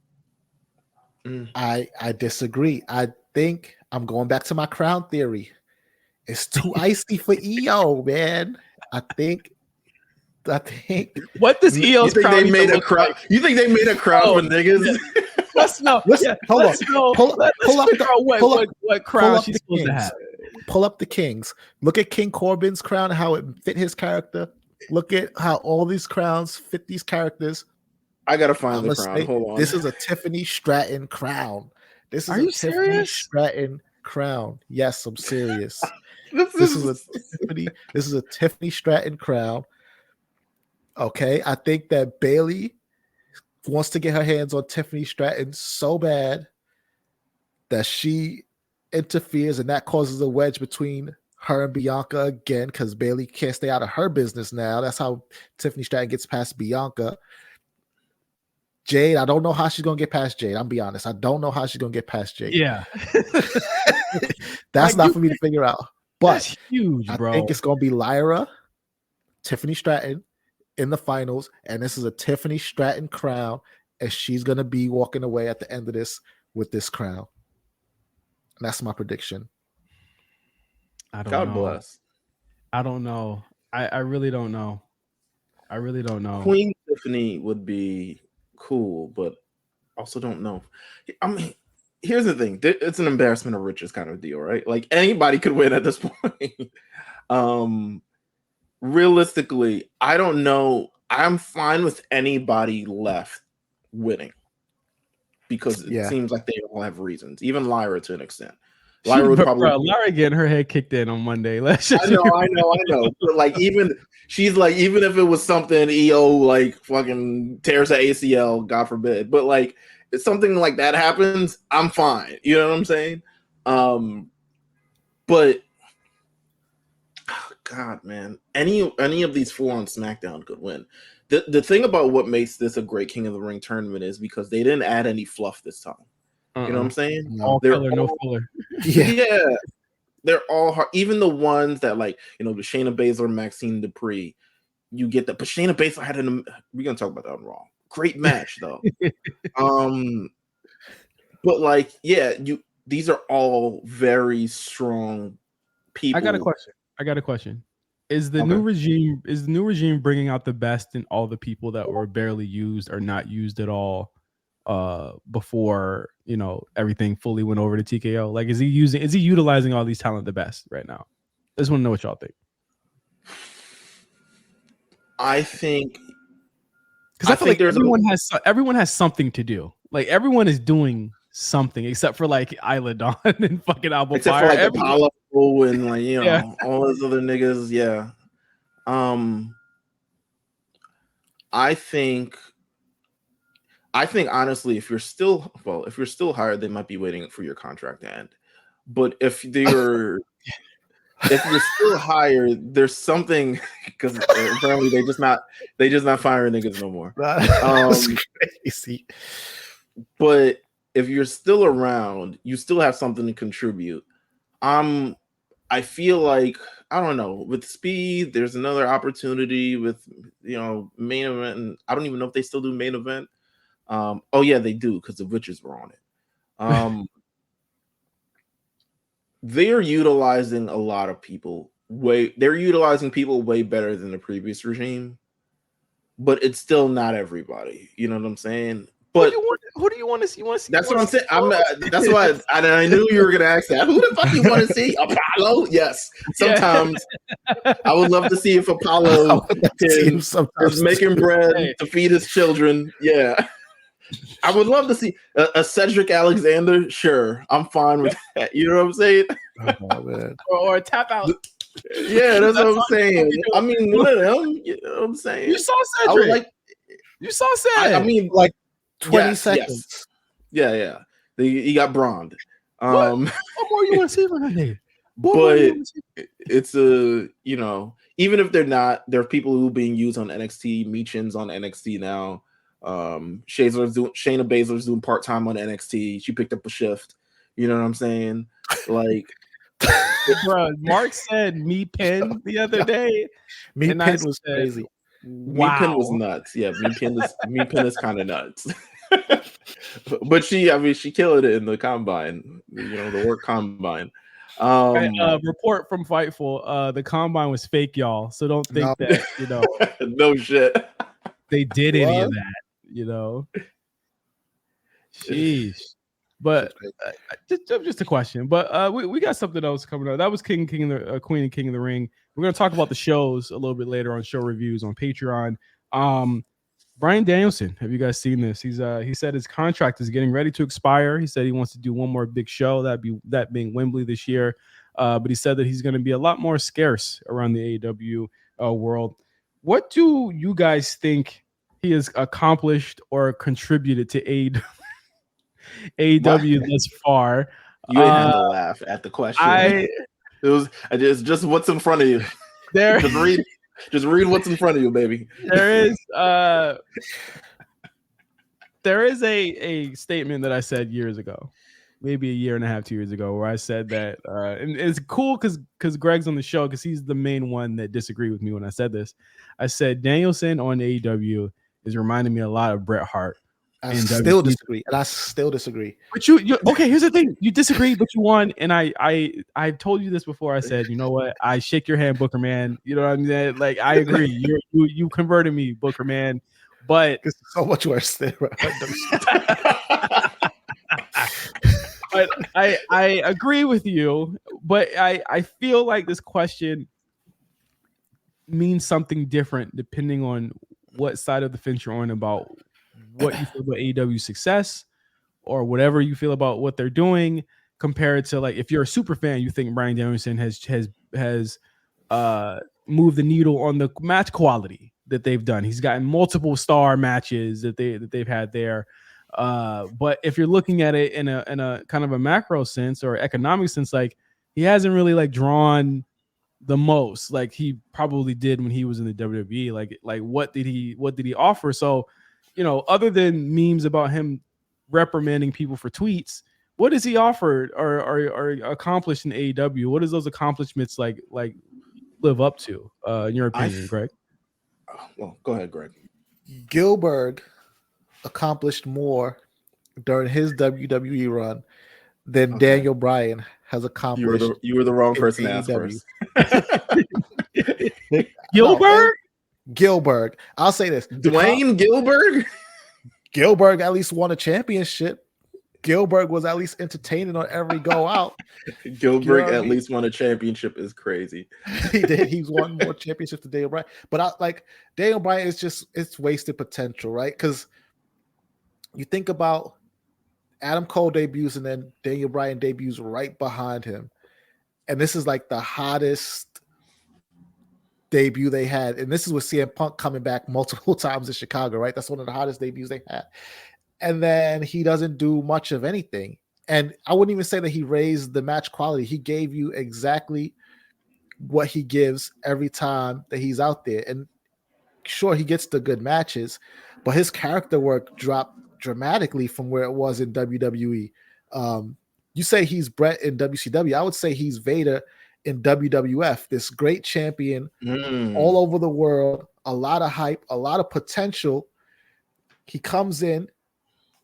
I disagree. I think I'm going back to my crown theory. It's too icy for EO, man. I think. What does EO's crown? You think they made a crown for niggas? Let's know. Hold on. Pull up what crown she's supposed to have. Pull up the Kings. Look at King Corbin's crown, how it fit his character. Look at how all these crowns fit these characters. I gotta find the crown. Hold on. This is a Tiffany Stratton crown. This is a Tiffany Stratton crown. Yes, I'm serious. This is a Tiffany Stratton crown. Okay, I think that Bayley wants to get her hands on Tiffany Stratton so bad that she interferes, and that causes a wedge between her and Bianca again, because Bayley can't stay out of her business now. That's how Tiffany Stratton gets past Bianca. Jade, I don't know how she's gonna get past Jade. I'll be honest. I don't know how she's gonna get past Jade. Yeah. That's not for me to figure out. But that's huge, bro. I think it's gonna be Lyra, Tiffany Stratton in the finals, and this is a Tiffany Stratton crown, and she's gonna be walking away at the end of this with this crown. And that's my prediction. God bless. I don't know. I really don't know. I really don't know. Queen Tiffany would be cool, but also don't know. I mean, here's the thing. It's an embarrassment of riches kind of deal, right? Like, anybody could win at this point. Realistically, I don't know. I'm fine with anybody left winning because it seems like they all have reasons. Even Lyra to an extent. Lyra would probably Lyra getting her head kicked in on Monday. I know. But like, even if it was something EO like fucking tears the ACL, God forbid. But like, if something like that happens, I'm fine. You know what I'm saying? But God, man, any of these four on SmackDown could win. The thing about what makes this a great King of the Ring tournament is because they didn't add any fluff this time. You know what I'm saying? All filler, no filler. Yeah, they're all hard. Even the ones that, like, you know, the Shayna Baszler, Maxine Dupree, you get that. But Shayna Baszler had we're gonna talk about that on Raw. Great match though. But like, yeah, these are all very strong people. I got a question. Is the new regime bringing out the best in all the people that were barely used or not used at all before, you know, everything fully went over to TKO? Like, is he utilizing all these talent the best right now? I just want to know what y'all think. I think, because I feel like everyone has something to do. Like, everyone is doing something except for like Isla Dawn and fucking Alba except Fire. For like Apollo and like, you know, all those other niggas. Yeah. I think honestly, if you're still hired, they might be waiting for your contract to end. But if you're still hired, there's something, because apparently they just not firing niggas no more. That's crazy. But if you're still around, you still have something to contribute. I'm I feel like, I don't know, with Speed, there's another opportunity with, main event. And I don't even know if they still do main event. Oh yeah, they do, because the Witches were on it. They're utilizing a lot of people they're utilizing people way better than the previous regime, but it's still not everybody. You know what I'm saying? But who do you want to see? That's what I'm saying. That's why I knew you were gonna ask that. Who the fuck you want to see? Apollo? Yes. Sometimes I would love to see if Apollo is making bread to feed his children. Yeah. I would love to see a Cedric Alexander. Sure, I'm fine with that. You know what I'm saying? Oh, man. or a tap out. Yeah, that's what I'm saying. I mean, one of them. You know what I'm saying? You saw Cedric. You saw Cedric. I mean, like 20 seconds. Yes. Yeah. He got bronzed. What more you want to see from that nigga? But it's even if they're not, there are people who are being used on NXT. Meechin's on NXT now. Shayna Baszler's doing part-time on NXT. She picked up a shift. You know what I'm saying? Like, bro, Mark said Me Pin the other day. Me Pin was crazy. Wow. Me Pin was nuts. Yeah, Me Pin is kind of nuts. But she killed it in the combine. The work combine. Report from Fightful. The combine was fake, y'all. So don't think that no shit. They did any of that. Sheesh. But just a question. But we got something else coming up. That was Queen and King of the Ring. We're gonna talk about the shows a little bit later on show reviews on Patreon. Bryan Danielson, have you guys seen this? He said his contract is getting ready to expire. He said he wants to do one more big show, that being Wembley this year. But he said that he's going to be a lot more scarce around the AEW world. What do you guys think he has accomplished or contributed to AEW thus far? You ain't had to laugh at the question. It's just what's in front of you. Just read what's in front of you, baby. There is a statement that I said years ago, maybe a year and a half, 2 years ago, where I said that, and it's cool because Greg's on the show, because he's the main one that disagreed with me when I said this. I said Danielson on AEW is reminding me a lot of Bret Hart. I still disagree. But you okay? Here's the thing: you disagree, but you won. And I told you this before. I said, you know what? I shake your hand, Booker Man. You know what I'm saying? Like, I agree. You converted me, Booker Man. But it's so much worse than. But I agree with you. But I feel like this question means something different depending on what side of the fence you're on about what you feel about AEW's success, or whatever you feel about what they're doing, compared to, like, if you're a super fan, you think Bryan Danielson has moved the needle on the match quality that they've done. He's gotten multiple star matches that they've had there. But if you're looking at it in a kind of a macro sense or economic sense, like, he hasn't really like drawn the most like he probably did when he was in the WWE. Like what did he offer? So, other than memes about him reprimanding people for tweets, what has he offered or accomplished in AEW? What does those accomplishments like live up to, in your opinion, Greg? Well, go ahead, Greg. Gilbert accomplished more during his WWE run than Daniel Bryan has accomplished. You were the wrong person to ask first. Gilbert. I'll say this. Dwayne Gilbert? Gilbert at least won a championship. Gilbert was at least entertaining on every go out. Gilbert at least won a championship is crazy. He did. He's won more championships than Daniel Bryan. But Daniel Bryan is it's wasted potential, right? Because you think about Adam Cole debuts and then Daniel Bryan debuts right behind him. And this is like the hottest debut they had. And this is with CM Punk coming back multiple times in Chicago, right? That's one of the hottest debuts they had. And then he doesn't do much of anything. And I wouldn't even say that he raised the match quality. He gave you exactly what he gives every time that he's out there. And sure, he gets the good matches, but his character work dropped dramatically from where it was in WWE. You say he's Brett in WCW. I would say he's Vader in WWF, this great champion Mm. all over the world, a lot of hype, a lot of potential. He comes in,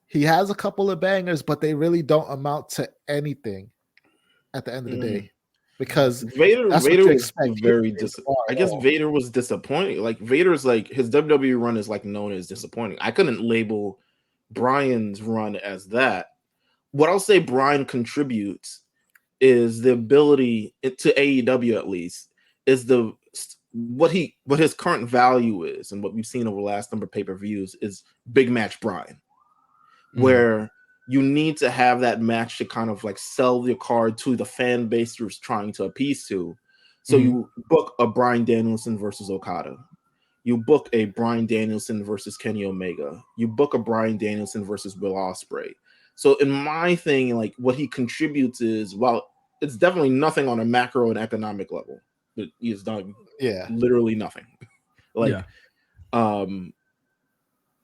he has a couple of bangers, but they really don't amount to anything at the end of the day. Because Vader that's what was you expect. very I guess Vader was disappointing. Like Vader's like his WWE run is like known as disappointing. I couldn't label Bryan's run as that. What I'll say Bryan contributes is the ability to AEW, at least, is what his current value is, and what we've seen over the last number of pay-per-views is big match Bryan, where you need to have that match to kind of like sell your card to the fan base you're trying to appease to. So you book a Bryan Danielson versus Okada. You book a Bryan Danielson versus Kenny Omega. You book a Bryan Danielson versus Will Ospreay. So in my thing, like what he contributes is, well, it's definitely nothing on a macro and economic level. But he has done literally nothing. Like,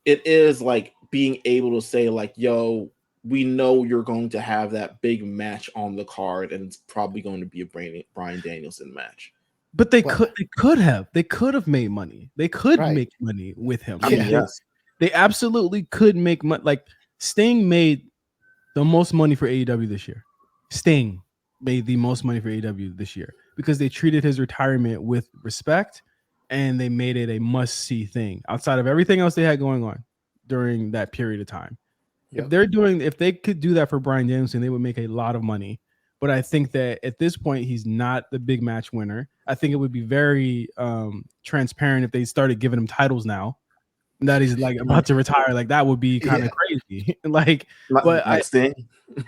it is like being able to say like, yo, we know you're going to have that big match on the card, and it's probably going to be a Bryan Danielson match. But they could have made money. They could make money with him. I mean, yes, they absolutely could make money. Like Sting made the most money for AEW this year. Sting made the most money for AEW this year because they treated his retirement with respect, and they made it a must-see thing outside of everything else they had going on during that period of time. If they could do that for Bryan Danielson, they would make a lot of money. But I think that at this point, he's not the big match winner. I think it would be very transparent if they started giving him titles now that he's like about to retire. Like that would be kind of crazy. Like, but Sting.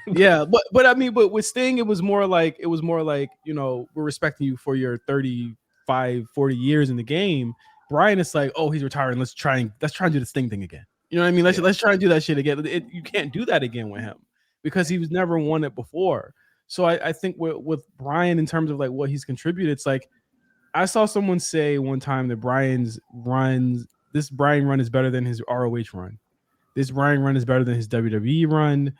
but I mean, but with Sting, it was more like, you know, we're respecting you for your 35, 40 years in the game. Bryan is like, oh, he's retiring. Let's try and do the Sting thing again. You know what I mean? Let's try and do that shit again. You can't do that again with him because he was never won it before. So I think with Bryan, in terms of like what he's contributed, it's like I saw someone say one time that this Bryan run is better than his ROH run. This Bryan run is better than his WWE run.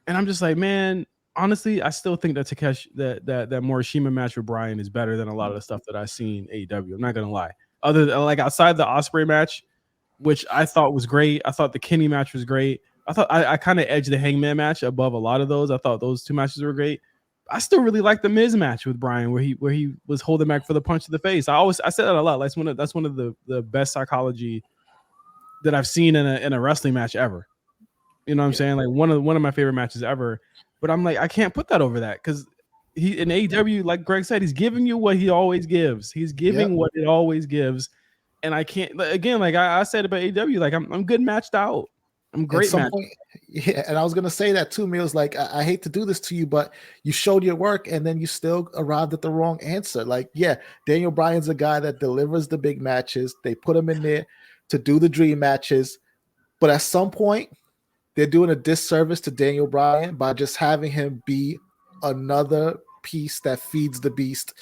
And I'm just like, man, honestly, I still think that that Morishima match with Bryan is better than a lot of the stuff that I've seen AEW. I'm not gonna lie. Other than like outside the Ospreay match, which I thought was great. I thought the Kenny match was great. I thought I kind of edged the Hangman match above a lot of those. I thought those two matches were great. I still really like the Miz match with Bryan, where he was holding back for the punch to the face. I said that a lot. That's one of the best psychology that I've seen in a wrestling match ever. You know what I'm saying? Like one of my favorite matches ever. But I'm like, I can't put that over that because he in AEW, like Greg said, he's giving you what he always gives. He's giving what it always gives. And I can't, again, like I said about AEW, like I'm good matched out. I'm great match. And I was gonna say that too, Meelz. Like I hate to do this to you, but you showed your work and then you still arrived at the wrong answer. Like, Daniel Bryan's a guy that delivers the big matches. They put him in there to do the dream matches, but at some point they're doing a disservice to Daniel Bryan by just having him be another piece that feeds the beast.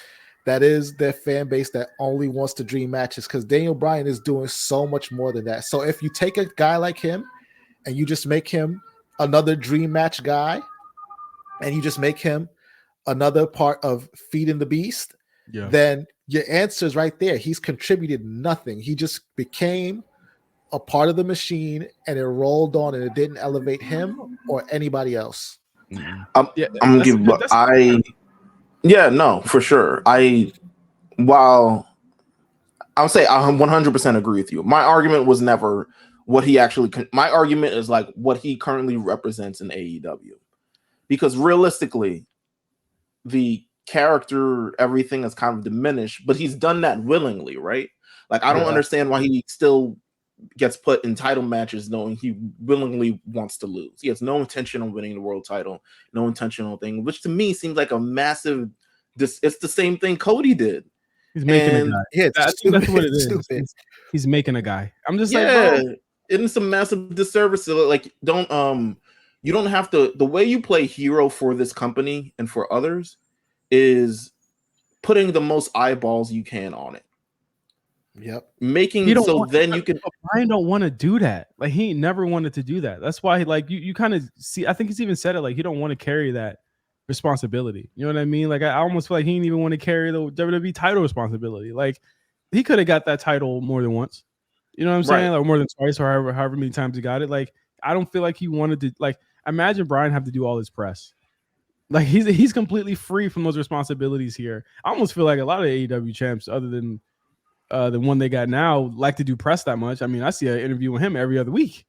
That is their fan base that only wants to dream matches, because Daniel Bryan is doing so much more than that. So if you take a guy like him and you just make him another dream match guy, and you just make him another part of feeding the beast, then your answer is right there. He's contributed nothing. He just became a part of the machine, and it rolled on, and it didn't elevate him or anybody else. I'm gonna give, no, for sure. While I'll say I 100% agree with you. My argument was never what he actually. My argument is like what he currently represents in AEW, because realistically, the character, everything is kind of diminished, but he's done that willingly, right? Like I don't understand why he still gets put in title matches knowing he willingly wants to lose. He has no intention on winning the world title, no intentional thing, which to me seems like a massive. It's the same thing Cody did. He's making a guy. Yeah, that's what it is. He's making a guy. I'm just like, bro. It's a massive disservice. Like, you don't have to. The way you play hero for this company and for others is putting the most eyeballs you can on it. Yep. Bryan don't want to do that. Like he never wanted to do that. That's why like you kind of see, I think he's even said it, like he don't want to carry that responsibility. You know what I mean? Like I almost feel like he didn't even want to carry the WWE title responsibility. Like he could have got that title more than once. You know what I'm saying? Like more than twice or however many times he got it. Like I don't feel like he wanted to. Like imagine Bryan have to do all his press. Like he's completely free from those responsibilities here. I almost feel like a lot of AEW champs, other than the one they got now, like to do press that much. I mean, I see an interview with him every other week.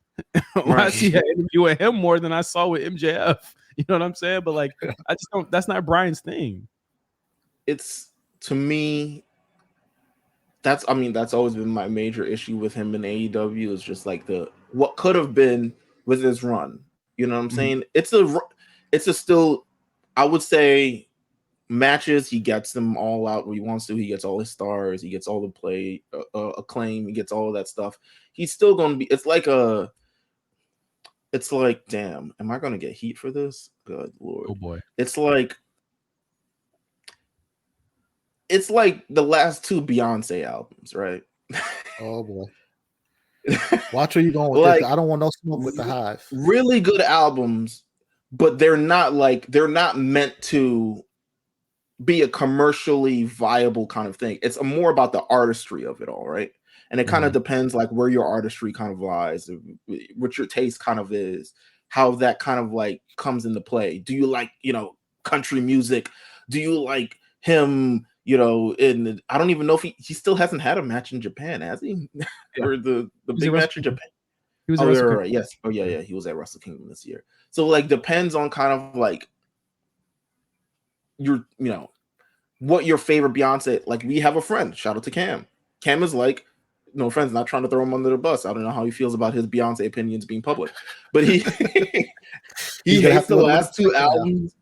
I see an interview with him more than I saw with MJF. You know what I'm saying? But like, I just don't. That's not Bryan's thing. It's to me. That's always been my major issue with him in AEW is just like what could have been with his run. You know what I'm saying? It's a still, I would say, matches. He gets them all out where he wants to. He gets all his stars. He gets all the play, acclaim. He gets all of that stuff. He's still going to be. It's like, damn, am I going to get heat for this? Good Lord. Oh boy. It's like the last two Beyonce albums, right? Oh boy. Watch where you going with like, this. I don't want no smoke with the Hive. Really good albums, but they're not meant to be a commercially viable kind of thing. It's more about the artistry of it all, right? And it kind of depends like where your artistry kind of lies, what your taste kind of is, how that kind of like comes into play. Do you like, country music? Do you like him, I don't even know if he still hasn't had a match in Japan, has he? Or the big match in Japan. He was right. Yes. Oh yeah, he was at Wrestle Kingdom this year. So like depends on kind of like your, what your favorite Beyonce, like we have a friend, shout out to Cam. Cam is like, no friends, not trying to throw him under the bus. I don't know how he feels about his Beyonce opinions being public, but he hates the last two albums.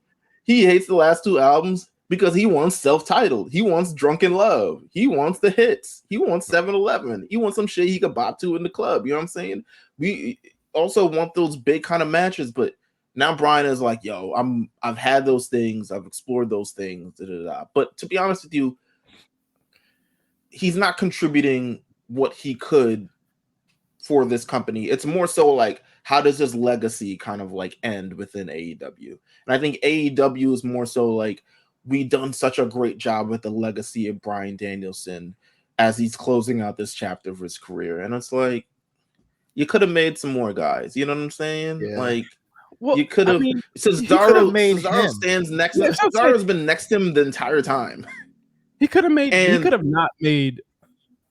He hates the last two albums because he wants self-titled. He wants Drunken Love. He wants the hits. He wants 7-Eleven. He wants some shit he could bop to in the club. You know what I'm saying? We also want those big kind of matches, but now Bryan is like, yo, I've had those things. I've explored those things. But to be honest with you, he's not contributing what he could for this company. It's more so like, how does his legacy kind of like end within AEW? And I think AEW is more so like, we've done such a great job with the legacy of Bryan Danielson as he's closing out this chapter of his career. And it's like, you could have made some more guys. You know what I'm saying? Yeah. Like, well, you could have. Cesaro stands next. Cesaro's been next to him the entire time. He could have made. He could have not made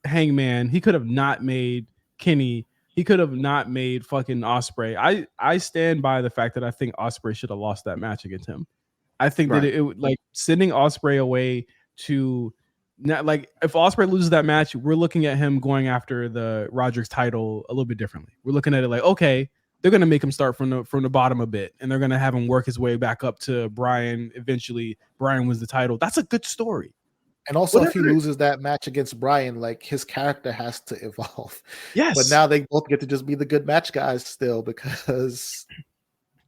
Hangman. He could have not made Kenny. He could have not made fucking Ospreay. I stand by the fact that I think Ospreay should have lost that match against him. I think that it would like sending Ospreay away to not like if Ospreay loses that match, we're looking at him going after the Roderick's title a little bit differently. We're looking at it like, okay, they're gonna make him start from the bottom a bit, and they're gonna have him work his way back up to Bryan. Eventually, Bryan wins the title. That's a good story. And also, if he loses that match against Bryan, like his character has to evolve. Yes, but now they both get to just be the good match guys still because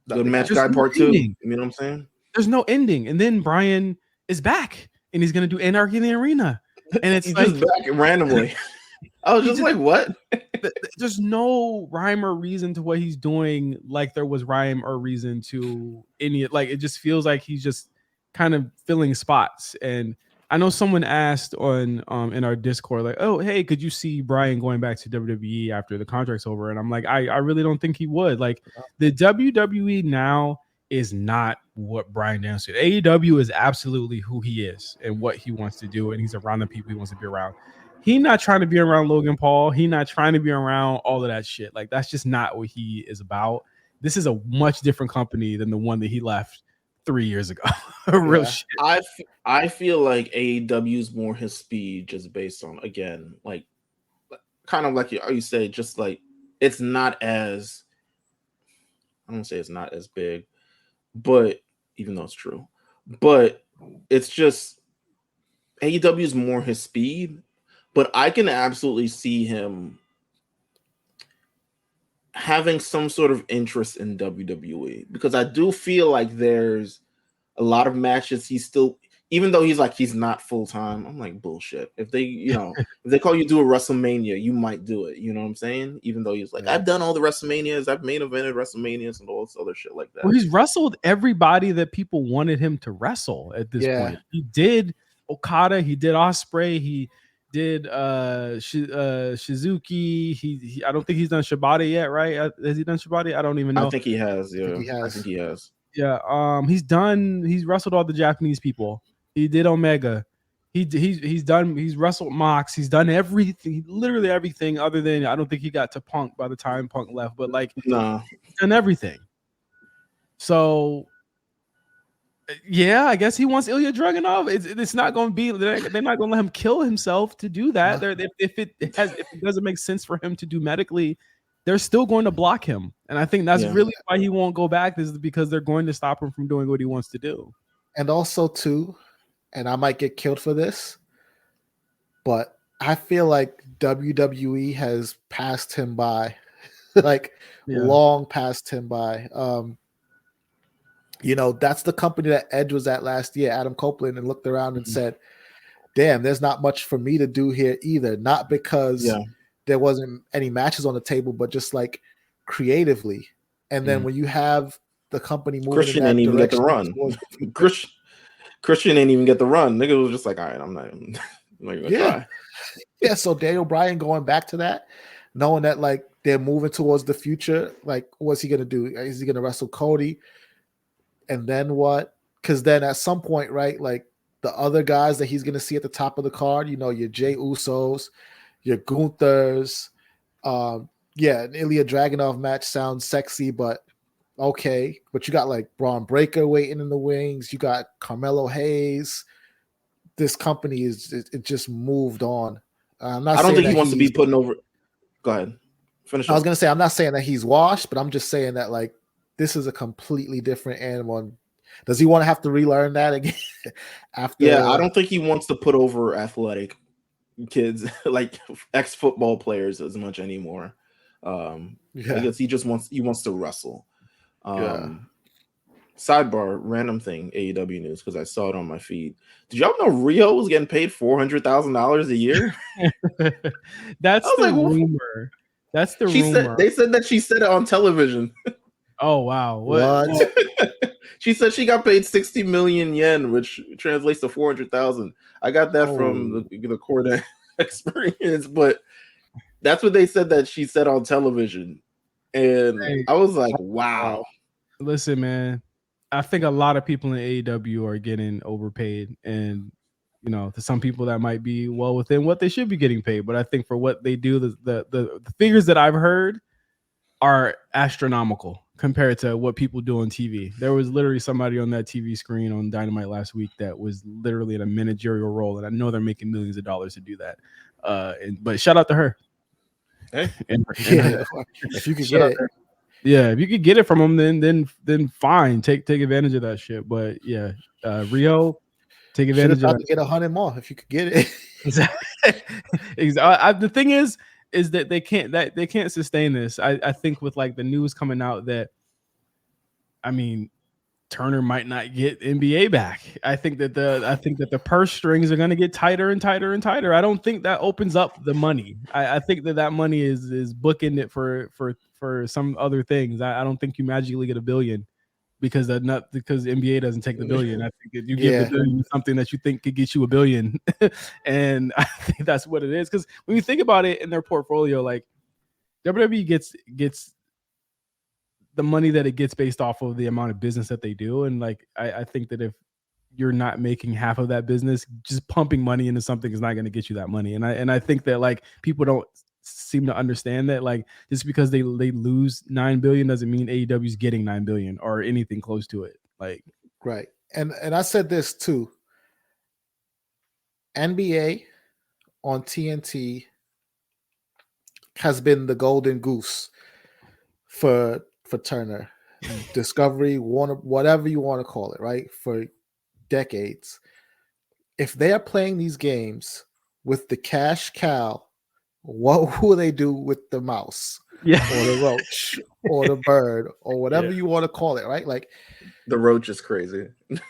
good match guy part 2. You know what I'm saying? There's no ending, and then Bryan is back, and he's gonna do Anarchy in the Arena, and it's he's like just back randomly. I was just like, what? There's no rhyme or reason to what he's doing. Like there was rhyme or reason to any. Like it just feels like he's just kind of filling spots. And I know someone asked on in our Discord, like, "Oh, hey, could you see Bryan going back to WWE after the contract's over?" And I'm like, I really don't think he would. Like the WWE now is not what Bryan Danielson. AEW is absolutely who he is and what he wants to do, and he's around the people he wants to be around. He's not trying to be around Logan Paul. He's not trying to be around all of that shit. Like that's just not what he is about. This is a much different company than the one that he left 3 years ago. Real shit. I feel like AEW is more his speed, just based on again, like kind of like you say, just like it's not as I don't say it's not as big, but even though it's true, but it's just AEW is more his speed. But I can absolutely see him having some sort of interest in WWE because I do feel like there's a lot of matches he even though he's not full time, I'm like, bullshit. If they, if they call you to do a WrestleMania, you might do it. You know what I'm saying? Even though he's like, I've done all the WrestleManias, I've main evented WrestleManias and all this other shit like that. Well, he's wrestled everybody that people wanted him to wrestle at this point. He did Okada, he did Ospreay, he did Shizuki. He I don't think he's done Shibata yet, right? Has he done Shibata? I don't even know. I think he has. Yeah, I think he has. Yeah. He's wrestled all the Japanese people. He did Omega. He's wrestled Mox. He's done everything, literally everything, other than I don't think he got to Punk by the time Punk left, but like he's done everything. So yeah, I guess he wants Ilya Dragunov. It's not going to be. They're not going to let him kill himself to do that. If it doesn't make sense for him to do medically, they're still going to block him. And I think that's really why he won't go back. Is because they're going to stop him from doing what he wants to do. And also too, and I might get killed for this, but I feel like WWE has passed him by, long passed him by. That's the company that Edge was at last year, Adam Copeland, and looked around and said, damn, there's not much for me to do here either. Not because there wasn't any matches on the table, but just like creatively. And then when you have the company moving Christian in that didn't even get the direction, run. Christian didn't even get the run. Nigga was just like, all right, I'm not gonna try. Yeah, so Daniel Bryan going back to that, knowing that like they're moving towards the future, like what's he gonna do? Is he gonna wrestle Cody? And then what? Because then at some point, right, like the other guys that he's going to see at the top of the card, your Jey Usos, your Gunthers, an Ilya Dragunov match sounds sexy, but okay. But you got like Braun Breaker waiting in the wings. You got Carmelo Hayes. This company it just moved on. I don't think he wants to be putting over. Go ahead. Finish. I was going to say, I'm not saying that he's washed, but I'm just saying that like, this is a completely different animal. Does he want to have to relearn that again? I don't think he wants to put over athletic kids like ex-football players as much anymore. I guess he wants to wrestle. Sidebar, random thing, AEW news, because I saw it on my feed. Did y'all know Rio was getting paid $400,000 a year? That's the rumor. That's the rumor. They said that she said it on television. Oh wow! What? She said she got paid 60 million yen, which translates to 400,000. I got that from the court experience, but that's what they said that she said on television, and I was like, wow. Listen, man, I think a lot of people in AEW are getting overpaid, and to some people that might be well within what they should be getting paid. But I think for what they do, the figures that I've heard are astronomical compared to what people do on TV. There was literally somebody on that TV screen on Dynamite last week that was literally in a managerial role, and I know they're making millions of dollars to do that. But shout out to her. Hey, if you could get it, if you could get it from them, then fine, take advantage of that shit. But Rio, take advantage of it. Get 100 more if you could get it. Exactly. The thing is that they can't sustain this. I think with like the news coming out that, I mean, Turner might not get NBA back. I think that the purse strings are going to get tighter and tighter and tighter. I don't think that opens up the money. I think that money is booking it for some other things. I don't think you magically get $1 billion because NBA doesn't take the $1 billion. I think that you give $1 billion something that you think could get you $1 billion, and I think that's what it is. Because when you think about it in their portfolio, like WWE gets the money that it gets based off of the amount of business that they do, and like I think that if you're not making half of that business, just pumping money into something is not going to get you that money. And I think that like people don't seem to understand that like just because they lose $9 billion doesn't mean AEW is getting $9 billion or anything close to it. Like right. And I said this too. NBA on TNT has been the golden goose for Turner. Discovery, Warner, whatever you want to call it, right? For decades. If they are playing these games with the cash cow, what will they do with the mouse? Or the roach or the bird or whatever you want to call it, right? Like the roach is crazy.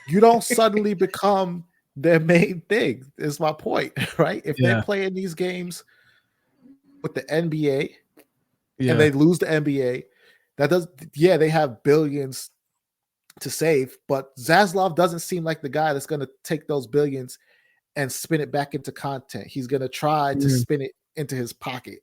You don't suddenly become their main thing. Is my point, right? If Yeah. they're playing these games with the NBA Yeah. and they lose the NBA, they have billions to save, but Zaslav doesn't seem like the guy that's going to take those billions and spin it back into content. He's going to try to spin it into his pocket.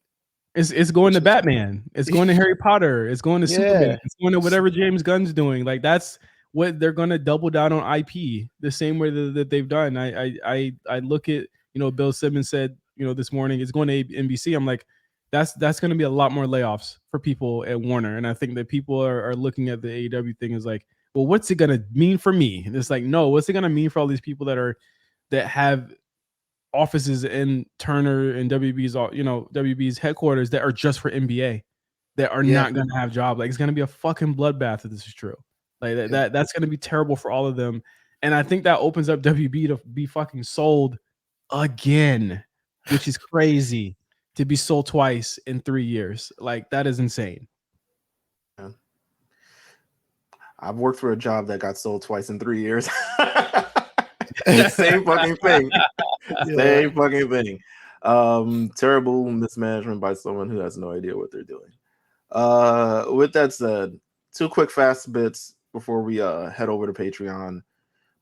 It's going to Batman. It's going to Harry Potter. It's going to Superman. It's going to whatever James Gunn's doing. Like that's what they're going to double down on IP the same way that they've done. I look at, Bill Simmons said, this morning it's going to NBC. I'm like, that's going to be a lot more layoffs for people at Warner. And I think that people are looking at the AEW thing as like, well, what's it going to mean for me? And it's like, no, what's it going to mean for all these people that have offices in Turner and WB's headquarters that are just for NBA, that are not going to have jobs. Like it's going to be a fucking bloodbath if this is true. Like that's going to be terrible for all of them. And I think that opens up WB to be fucking sold again, which is crazy to be sold twice in 3 years. Like that is insane. Yeah. I've worked for a job that got sold twice in 3 years. Same fucking thing. Same fucking thing. Terrible mismanagement by someone who has no idea what they're doing. With that said, 2 quick fast bits before we head over to Patreon.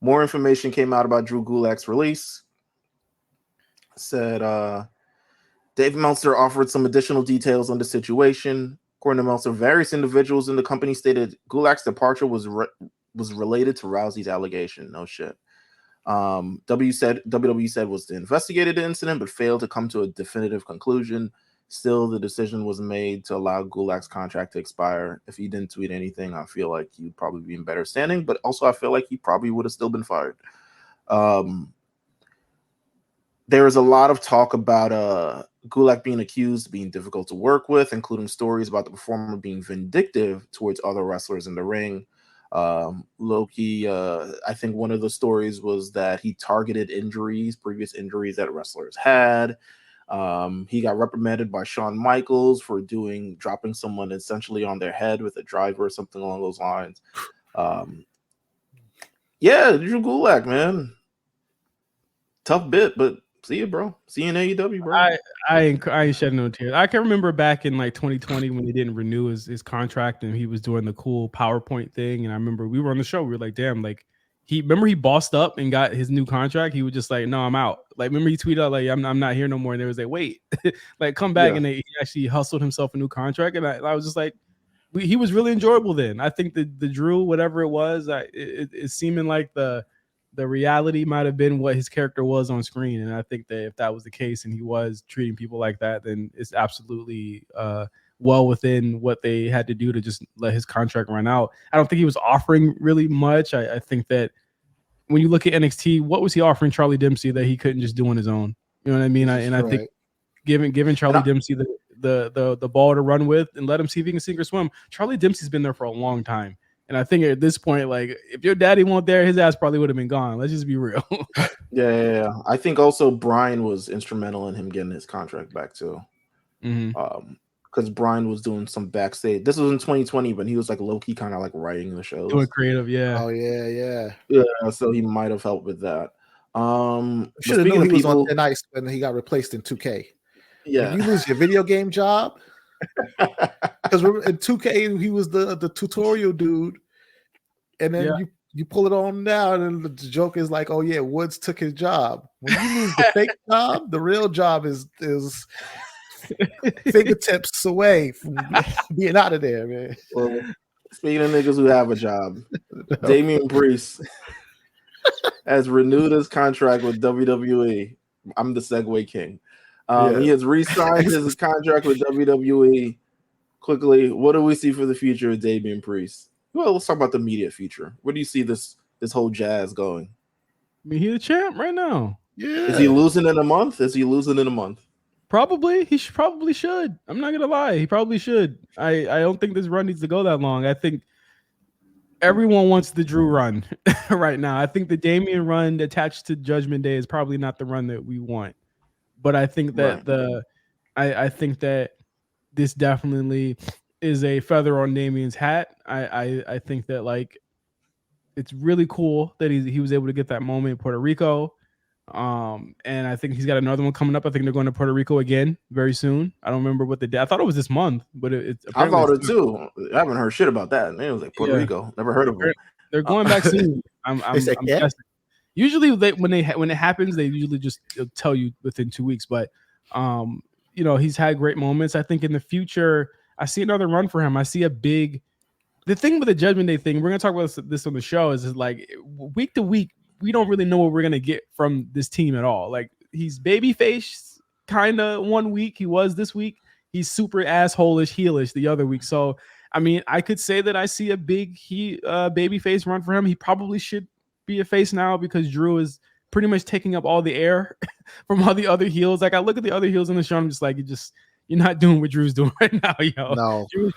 More information came out about Drew Gulak's release. Said Dave Meltzer offered some additional details on the situation. According to Meltzer, various individuals in the company stated Gulak's departure was related to Rousey's allegation. No shit. WWE said was to investigate the incident, but failed to come to a definitive conclusion. Still, the decision was made to allow Gulak's contract to expire. If he didn't tweet anything, I feel like he'd probably be in better standing, but also I feel like he probably would have still been fired. There is a lot of talk about Gulak being accused, being difficult to work with, including stories about the performer being vindictive towards other wrestlers in the ring. Loki, I think one of the stories was that he targeted previous injuries that wrestlers had. He got reprimanded by Shawn Michaels for dropping someone essentially on their head with a driver or something along those lines. Drew Gulak, man. Tough bit, but see you, bro. See you in AEW, bro. I ain't shedding no tears. I can remember back in like 2020 when he didn't renew his contract and he was doing the cool PowerPoint thing. And I remember we were on the show. We were like, damn, like he bossed up and got his new contract. He was just like, no, I'm out. Like, remember he tweeted out like, I'm not here no more. And they was like, wait, like come back. And he actually hustled himself a new contract. And I was just like, he was really enjoyable then. I think the Drew, whatever it was, it's seeming like the reality might have been what his character was on screen. And I think that if that was the case and he was treating people like that, then it's absolutely well within what they had to do to just let his contract run out. I don't think he was offering really much. I think that when you look at NXT, what was he offering Charlie Dempsey that he couldn't just do on his own? You know what I mean? I think giving Charlie Dempsey the ball to run with and let him see if he can sink or swim. Charlie Dempsey's been there for a long time. And I think at this point, like, if your daddy weren't there, his ass probably would have been gone. Let's just be real. Yeah. I think also Bryan was instrumental in him getting his contract back too. Because Bryan was doing some backstage. This was in 2020, but he was like low-key kind of like writing the shows. Doing creative, yeah. Oh, yeah. Yeah, so he might have helped with that. Should have known he was on thin ice when he got replaced in 2K. Yeah. When you lose your video game job. Because in 2K, he was the tutorial dude. And then you pull it on now, and the joke is like, oh, yeah, Woods took his job. When you lose the fake job, the real job is fingertips away from being out of there, man. Well, speaking of niggas who have a job, Damian Priest has renewed his contract with WWE. I'm the segue king. He has re-signed his contract with WWE. Quickly, what do we see for the future of Damian Priest? Well, let's talk about the immediate future. Where do you see this whole jazz going? I mean, he's a champ right now. Yeah. Is he losing in a month? Probably. He probably should. I'm not gonna lie. He probably should. I don't think this run needs to go that long. I think everyone wants the Drew run right now. I think the Damian run attached to Judgment Day is probably not the run that we want. But I think that I think that this definitely is a feather on Damian's hat. I think that like it's really cool that he was able to get that moment in Puerto Rico. And I think he's got another one coming up. I think they're going to Puerto Rico again very soon. I don't remember what the day. I thought it was this month, but it's I apparently thought it too. I haven't heard shit about that. It was like Puerto Rico. Never heard of them. They're going back soon. I'm said, yeah? guessing. Usually when it happens, they usually just tell you within 2 weeks. But you know, he's had great moments. I think in the future, I see another run for him. I see a big. The thing with the Judgment Day thing, we're gonna talk about this on the show, is like week to week, we don't really know what we're gonna get from this team at all. Like he's babyface kind of 1 week, he was this week. He's super asshole-ish, heelish the other week. So I mean, I could say that I see a big babyface run for him. He probably should be a face now because Drew is pretty much taking up all the air from all the other heels. Like I look at the other heels in the show, I'm just like, you're not doing what Drew's doing right now, yo. No, Drew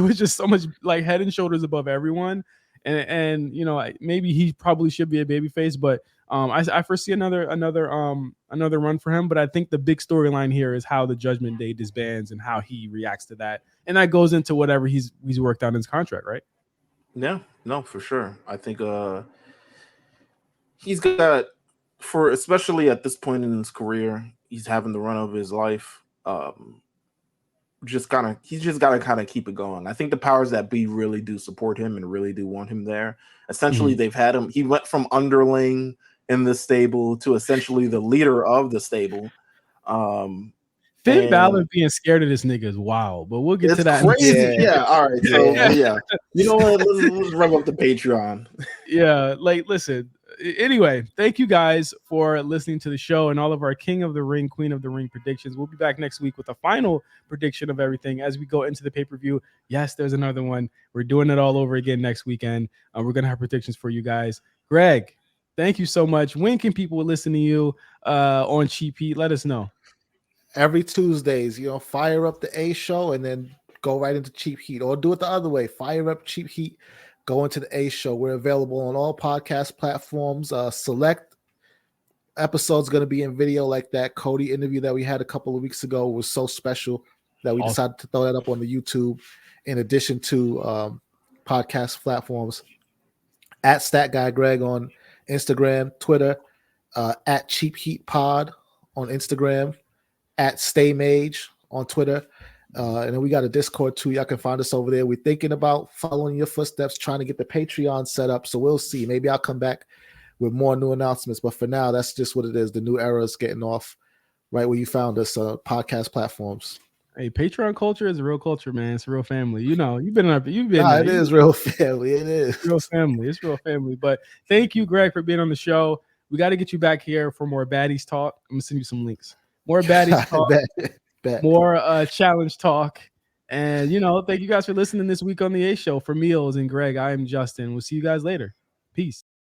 was just so much like head and shoulders above everyone, and you know, maybe he probably should be a babyface, but I foresee another run for him. But I think the big storyline here is how the Judgment Day disbands and how he reacts to that, and that goes into whatever he's worked out in his contract, right? Yeah, no, for sure. I think he's got, for especially at this point in his career, he's having the run of his life. He's just got to kind of keep it going. I think the powers that be really do support him and really do want him there. Essentially, they've had him. He went from underling in the stable to essentially the leader of the stable. Finn Balor being scared of this nigga is wild, but we'll get to that. Crazy. Yeah. All right. So yeah. You know what? Let's rev up the Patreon. Yeah. Like, listen. Anyway, thank you guys for listening to the show and all of our King of the Ring, Queen of the Ring predictions. We'll be back next week with a final prediction of everything as we go into the pay-per-view. Yes, there's another one. We're doing it all over again next weekend. We're going to have predictions for you guys. Greg, thank you so much. When can people listen to you on Cheap Heat? Let us know. Every Tuesdays, fire up the A show and then go right into Cheap Heat, or do it the other way. Fire up Cheap Heat, go into the A show. We're available on all podcast platforms. Select episodes going to be in video, like that Cody interview that we had a couple of weeks ago was so special that we decided to throw that up on the YouTube in addition to podcast platforms. At StatGuyGreg on Instagram, Twitter, at Cheap Heat Pod on Instagram, at StayMage on Twitter. And then we got a Discord too. Y'all can find us over there. We're thinking about following your footsteps, trying to get the Patreon set up. So we'll see. Maybe I'll come back with more new announcements. But for now, that's just what it is. The new era is getting off right where you found us, podcast platforms. Hey, Patreon culture is a real culture, man. It's a real family. You've been. It is real family. It is real family. It's real family. But thank you, Greg, for being on the show. We got to get you back here for more Baddies talk. I'm gonna send you some links. More Baddies talk. More challenge talk. And thank you guys for listening this week on the A Show. For Meelz and Greg, I am Justin. We'll see you guys later. Peace.